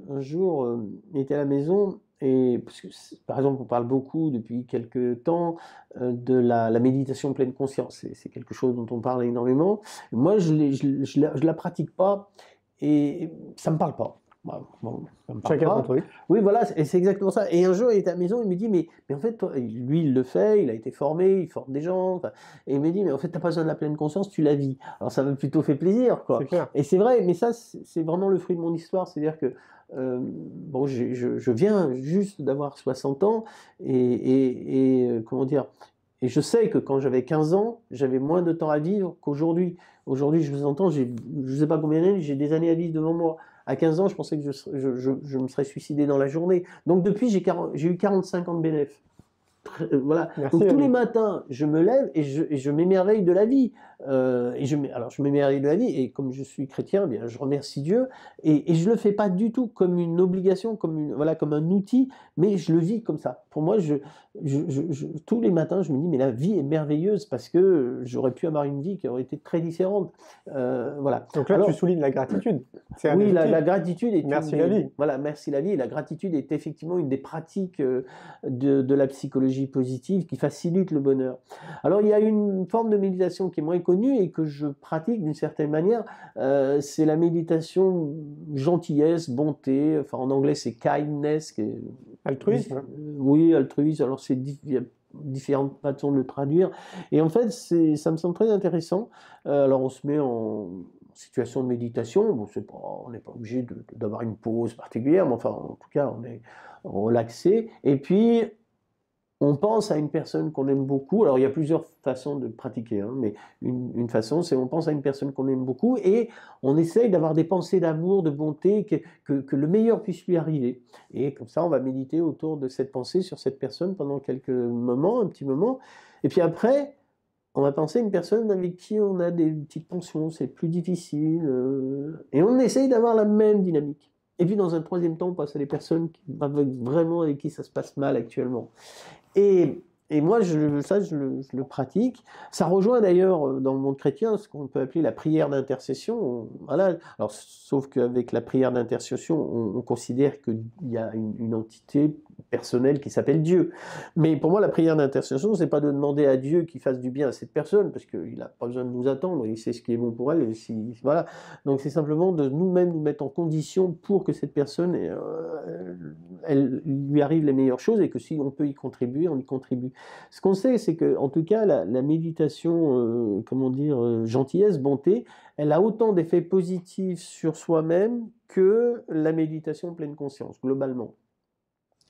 [SPEAKER 2] un jour, il était à la maison et parce que par exemple, on parle beaucoup depuis quelques temps de la méditation pleine conscience. C'est quelque chose dont on parle énormément. Moi, je la pratique pas et ça me parle pas. Bon, ça me parle
[SPEAKER 1] Chacun son
[SPEAKER 2] pas.
[SPEAKER 1] truc.
[SPEAKER 2] Oui, voilà, et c'est exactement ça. Et un jour, il était à la maison, il me dit, mais en fait, toi, lui, il le fait, il a été formé, il forme des gens. Enfin, et il me dit, mais en fait, t'as pas besoin de la pleine conscience, tu la vis. Alors, ça m'a plutôt fait plaisir,
[SPEAKER 1] C'est
[SPEAKER 2] quoi.
[SPEAKER 1] clair.
[SPEAKER 2] Et c'est vrai, mais ça, c'est vraiment le fruit de mon histoire. C'est-à-dire que, bon, je viens juste d'avoir 60 ans comment dire, et je sais que quand j'avais 15 ans, j'avais moins de temps à vivre qu'aujourd'hui. Aujourd'hui, je vous entends, je sais pas combien d'années, j'ai des années à vivre devant moi. À 15 ans, je pensais que je me serais suicidé dans la journée. Donc depuis, j'ai eu 45 ans de bénéfice. Voilà.
[SPEAKER 1] Merci
[SPEAKER 2] Donc
[SPEAKER 1] la
[SPEAKER 2] tous les
[SPEAKER 1] vie.
[SPEAKER 2] matins, je me lève et je m'émerveille de la vie. Alors je m'émerveille de la vie et comme je suis chrétien, eh bien, je remercie Dieu et je le fais pas du tout comme une obligation, voilà, comme un outil, mais je le vis comme ça. Pour moi, tous les matins, je me dis mais la vie est merveilleuse parce que j'aurais pu avoir une vie qui aurait été très différente. Voilà.
[SPEAKER 1] Donc là, tu
[SPEAKER 2] Alors
[SPEAKER 1] soulignes la gratitude. C'est un
[SPEAKER 2] oui,
[SPEAKER 1] des
[SPEAKER 2] la
[SPEAKER 1] outils.
[SPEAKER 2] gratitude est
[SPEAKER 1] Merci la vie.
[SPEAKER 2] voilà, merci la vie. Et la gratitude est effectivement une des pratiques de la psychologie positive qui facilite le bonheur. Alors, il y a une forme de méditation qui est moins connue et que je pratique d'une certaine manière. C'est la méditation gentillesse, bonté. Enfin, en anglais, c'est kindness.
[SPEAKER 1] Altruisme.
[SPEAKER 2] Oui, altruisme. Alors, il y a différentes façons de le traduire. Et en fait, ça me semble très intéressant. Alors, on se met en situation de méditation. Bon, on n'est pas obligé d'avoir une pause particulière, mais enfin, en tout cas, on est relaxé. Et puis, on pense à une personne qu'on aime beaucoup. Alors, il y a plusieurs façons de pratiquer, hein, mais une façon, c'est on pense à une personne qu'on aime beaucoup et on essaye d'avoir des pensées d'amour, de bonté, que le meilleur puisse lui arriver. Et comme ça, on va méditer autour de cette pensée sur cette personne pendant quelques moments, un petit moment. Et puis après, on va penser à une personne avec qui on a des petites tensions, c'est plus difficile, et on essaye d'avoir la même dynamique. Et puis dans un troisième temps, on passe à des personnes vraiment avec qui ça se passe mal actuellement. Et, et moi, je le pratique. Ça rejoint d'ailleurs dans le monde chrétien ce qu'on peut appeler la prière d'intercession. Voilà. Alors, sauf qu'avec la prière d'intercession, on considère qu'il y a une entité personnelle qui s'appelle Dieu. Mais pour moi, la prière d'intercession, c'est pas de demander à Dieu qu'il fasse du bien à cette personne, parce qu'il n'a pas besoin de nous attendre, il sait ce qui est bon pour elle. Voilà. Donc c'est simplement de nous-mêmes nous mettre en condition pour que cette personne, elle lui arrive les meilleures choses et que si on peut y contribuer, on y contribue. Ce qu'on sait, c'est que, en tout cas, la méditation, comment dire, gentillesse, bonté, elle a autant d'effets positifs sur soi-même que la méditation pleine conscience, globalement.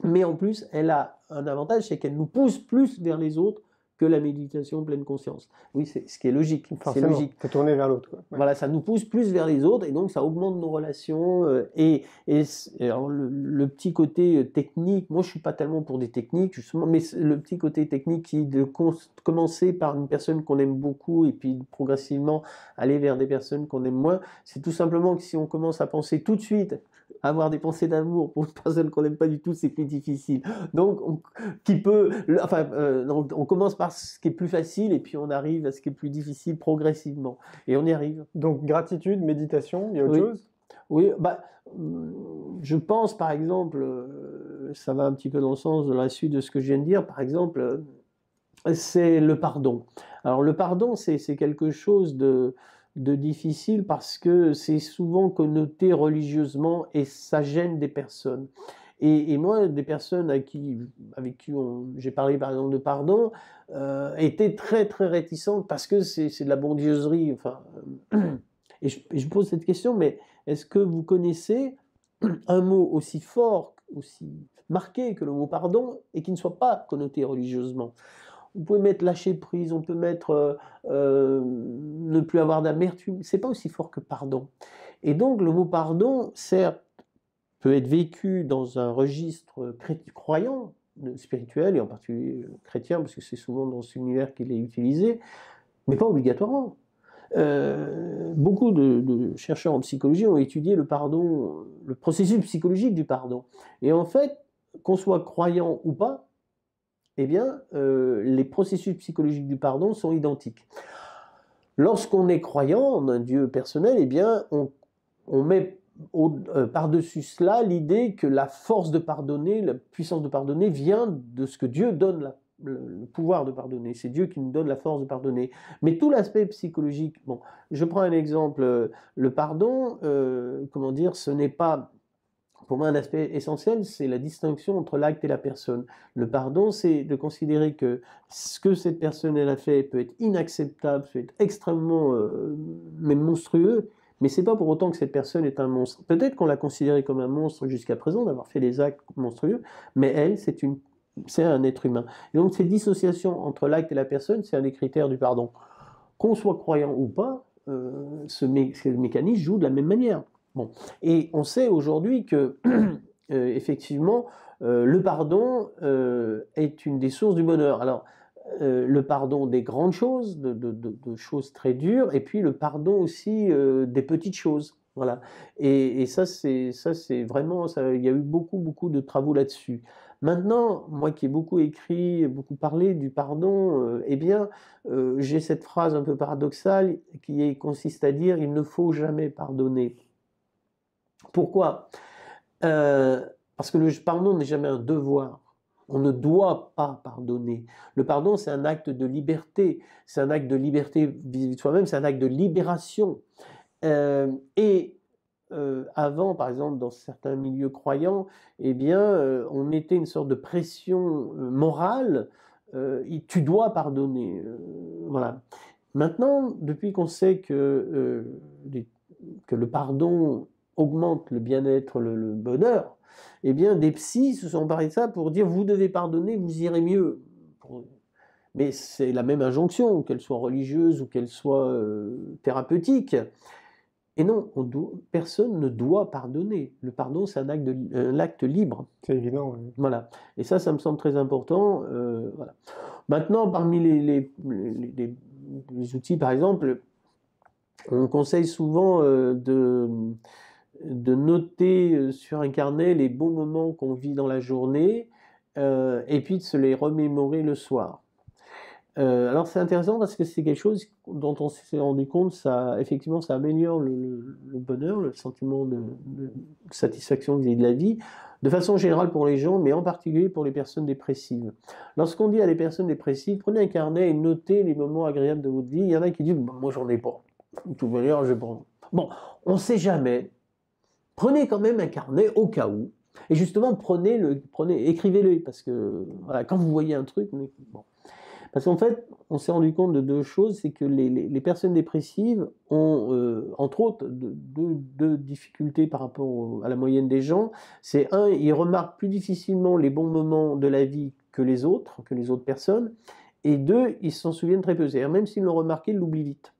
[SPEAKER 2] Mais en plus, elle a un avantage, c'est qu'elle nous pousse plus vers les autres que la méditation pleine conscience. Oui, c'est ce qui est logique. C'est
[SPEAKER 1] Forcément,
[SPEAKER 2] logique.
[SPEAKER 1] t'es tourné vers l'autre, quoi. Ouais.
[SPEAKER 2] Voilà, ça nous pousse plus vers les autres et donc ça augmente nos relations. Alors, le petit côté technique, moi je suis pas tellement pour des techniques justement, mais le petit côté technique qui de commencer par une personne qu'on aime beaucoup et puis progressivement aller vers des personnes qu'on aime moins, c'est tout simplement que si on commence à penser tout de suite avoir des pensées d'amour pour une personne qu'on n'aime pas du tout, c'est plus difficile. Donc, on commence par ce qui est plus facile et puis on arrive à ce qui est plus difficile progressivement. Et on y arrive.
[SPEAKER 1] Donc, gratitude, méditation, il y a autre
[SPEAKER 2] Oui.
[SPEAKER 1] chose?
[SPEAKER 2] Oui, je pense par exemple, ça va un petit peu dans le sens de la suite de ce que je viens de dire, par exemple, c'est le pardon. Alors le pardon, c'est quelque chose de difficile parce que c'est souvent connoté religieusement et ça gêne des personnes. Et moi, des personnes avec qui j'ai parlé par exemple de pardon, étaient très très réticentes parce que c'est de la bondieuserie. Enfin, et je pose cette question, mais est-ce que vous connaissez un mot aussi fort, aussi marqué que le mot pardon et qui ne soit pas connoté religieusement? On peut mettre lâcher prise, on peut mettre ne plus avoir d'amertume. C'est pas aussi fort que pardon. Et donc le mot pardon, certes, peut être vécu dans un registre croyant, spirituel et en particulier chrétien, parce que c'est souvent dans cet univers qu'il est utilisé, mais pas obligatoirement. Beaucoup de chercheurs en psychologie ont étudié le pardon, le processus psychologique du pardon. Et en fait, qu'on soit croyant ou pas, eh bien, les processus psychologiques du pardon sont identiques. Lorsqu'on est croyant en un Dieu personnel, eh bien, on met par-dessus cela l'idée que la force de pardonner, la puissance de pardonner vient de ce que Dieu donne le pouvoir de pardonner. C'est Dieu qui nous donne la force de pardonner. Mais tout l'aspect psychologique, bon, je prends un exemple, le pardon, comment dire, ce n'est pas, pour moi, un aspect essentiel, c'est la distinction entre l'acte et la personne. Le pardon, c'est de considérer que ce que cette personne elle a fait peut être inacceptable, peut être extrêmement, même monstrueux, mais c'est pas pour autant que cette personne est un monstre. Peut-être qu'on l'a considérée comme un monstre jusqu'à présent, d'avoir fait des actes monstrueux, mais elle, c'est un être humain. Et donc, cette dissociation entre l'acte et la personne, c'est un des critères du pardon. Qu'on soit croyant ou pas, ce mécanisme joue de la même manière. Bon. Et on sait aujourd'hui que, effectivement, le pardon est une des sources du bonheur. Alors, le pardon des grandes choses, de choses très dures, et puis le pardon aussi des petites choses. Voilà. Et ça, c'est vraiment, il y a eu beaucoup de travaux là-dessus. Maintenant, moi qui ai beaucoup écrit, beaucoup parlé du pardon, eh bien, j'ai cette phrase un peu paradoxale consiste à dire il ne faut jamais pardonner. Pourquoi? Parce que le pardon n'est jamais un devoir. On ne doit pas pardonner. Le pardon, c'est un acte de liberté. C'est un acte de liberté vis-à-vis de soi-même, c'est un acte de libération. Avant, par exemple, dans certains milieux croyants, eh bien, on mettait une sorte de pression morale. Tu dois pardonner. Voilà. Maintenant, depuis qu'on sait que le pardon augmente le bien-être, le bonheur, eh bien, des psys se sont emparés de ça pour dire vous devez pardonner, vous irez mieux. Mais c'est la même injonction, qu'elle soit religieuse ou qu'elle soit thérapeutique. Et non, personne ne doit pardonner. Le pardon, c'est un acte libre.
[SPEAKER 1] C'est évident. Oui.
[SPEAKER 2] Voilà. Et ça me semble très important. Voilà. Maintenant, parmi les outils, par exemple, on conseille souvent de noter sur un carnet les bons moments qu'on vit dans la journée et puis de se les remémorer le soir. Alors c'est intéressant parce que c'est quelque chose dont on s'est rendu compte, effectivement ça améliore le bonheur, le sentiment de satisfaction vis-à-vis de la vie, de façon générale pour les gens, mais en particulier pour les personnes dépressives. Lorsqu'on dit à des personnes dépressives, prenez un carnet et notez les moments agréables de votre vie, il y en a qui disent moi j'en ai pas, de toute manière je prends. Bon, on ne sait jamais. Prenez quand même un carnet au cas où. Et justement, écrivez-le, parce que voilà, quand vous voyez un truc, bon. Parce qu'en fait, on s'est rendu compte de deux choses, c'est que les personnes dépressives ont, entre autres, deux difficultés par rapport à la moyenne des gens. C'est un, ils remarquent plus difficilement les bons moments de la vie que les autres personnes. Et deux, ils s'en souviennent très peu. C'est-à-dire, même s'ils l'ont remarqué, ils l'oublient vite.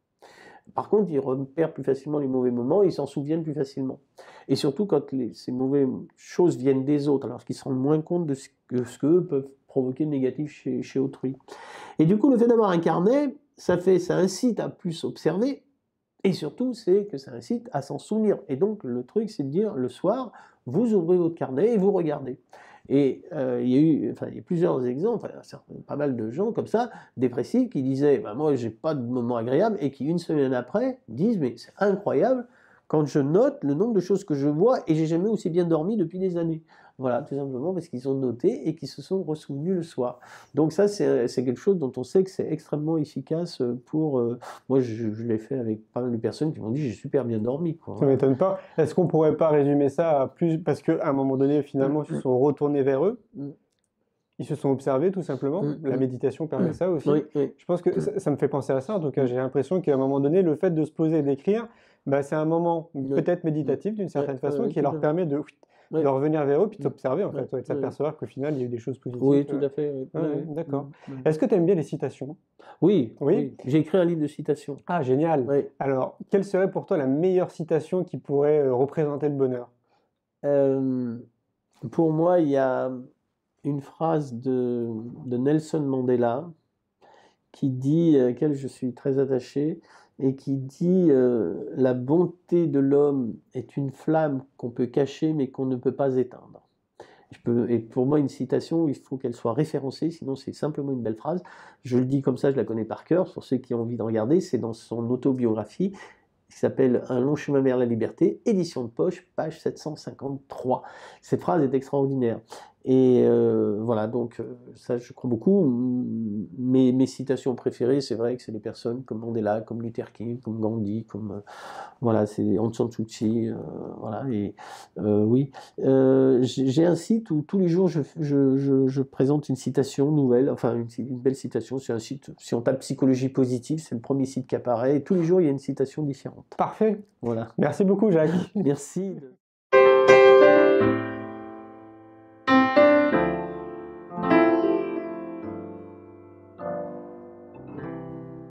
[SPEAKER 2] Par contre, ils repèrent plus facilement les mauvais moments et ils s'en souviennent plus facilement. Et surtout quand ces mauvaises choses viennent des autres, alors qu'ils se rendent moins compte de ce qu'eux peuvent provoquer de négatif chez autrui. Et du coup, le fait d'avoir un carnet, ça incite à plus observer, et surtout, c'est que ça incite à s'en souvenir. Et donc, le truc, c'est de dire, le soir, vous ouvrez votre carnet et vous regardez. Et il y a plusieurs exemples, pas mal de gens comme ça, dépressifs, qui disaient moi j'ai pas de moment agréable, et qui une semaine après disent mais c'est incroyable quand je note le nombre de choses que je vois et j'ai jamais aussi bien dormi depuis des années. Voilà, tout simplement parce qu'ils ont noté et qu'ils se sont ressouvenus le soir. Donc ça c'est quelque chose dont on sait que c'est extrêmement efficace pour... moi je l'ai fait avec pas mal de personnes qui m'ont dit j'ai super bien dormi. Quoi.
[SPEAKER 1] Ça m'étonne pas. Est-ce qu'on pourrait pas résumer ça à plus... Parce qu'à un moment donné, finalement, ils se sont retournés vers eux. Ils se sont observés, tout simplement. La méditation permet ça aussi.
[SPEAKER 2] Oui, oui.
[SPEAKER 1] Je pense que ça me fait penser à ça. En tout cas, j'ai l'impression qu'à un moment donné, le fait de se poser et d'écrire, c'est un moment peut-être méditatif d'une certaine façon qui leur permet de revenir vers eux puis de s'observer, en fait, et de s'apercevoir qu'au final, il y a eu des choses positives.
[SPEAKER 2] Oui, tout à fait.
[SPEAKER 1] D'accord. Est-ce que tu aimes bien les citations?
[SPEAKER 2] Oui. J'ai écrit un livre de citations.
[SPEAKER 1] Ah, génial.
[SPEAKER 2] Oui.
[SPEAKER 1] Alors, quelle serait pour toi la meilleure citation qui pourrait représenter le bonheur?
[SPEAKER 2] Pour moi, il y a une phrase de Nelson Mandela qui dit, à laquelle je suis très attaché, et qui dit la bonté de l'homme est une flamme qu'on peut cacher mais qu'on ne peut pas éteindre. Et pour moi, une citation, il faut qu'elle soit référencée, sinon c'est simplement une belle phrase. Je le dis comme ça, je la connais par cœur. Pour ceux qui ont envie de regarder, c'est dans son autobiographie qui s'appelle Un long chemin vers la liberté, édition de poche, page 753. Cette phrase est extraordinaire. Et voilà, donc ça, je crois beaucoup. Mes citations préférées, c'est vrai que c'est des personnes comme Mandela, comme Luther King, comme Gandhi, comme voilà, c'est Aung San Suu Kyi, voilà. Et oui, j'ai un site où tous les jours je présente une citation nouvelle, enfin une belle citation. C'est un site, si on tape psychologie positive, c'est le premier site qui apparaît. Et tous les jours, il y a une citation différente.
[SPEAKER 1] Parfait.
[SPEAKER 2] Voilà.
[SPEAKER 1] Merci beaucoup, Jacques.
[SPEAKER 2] Merci.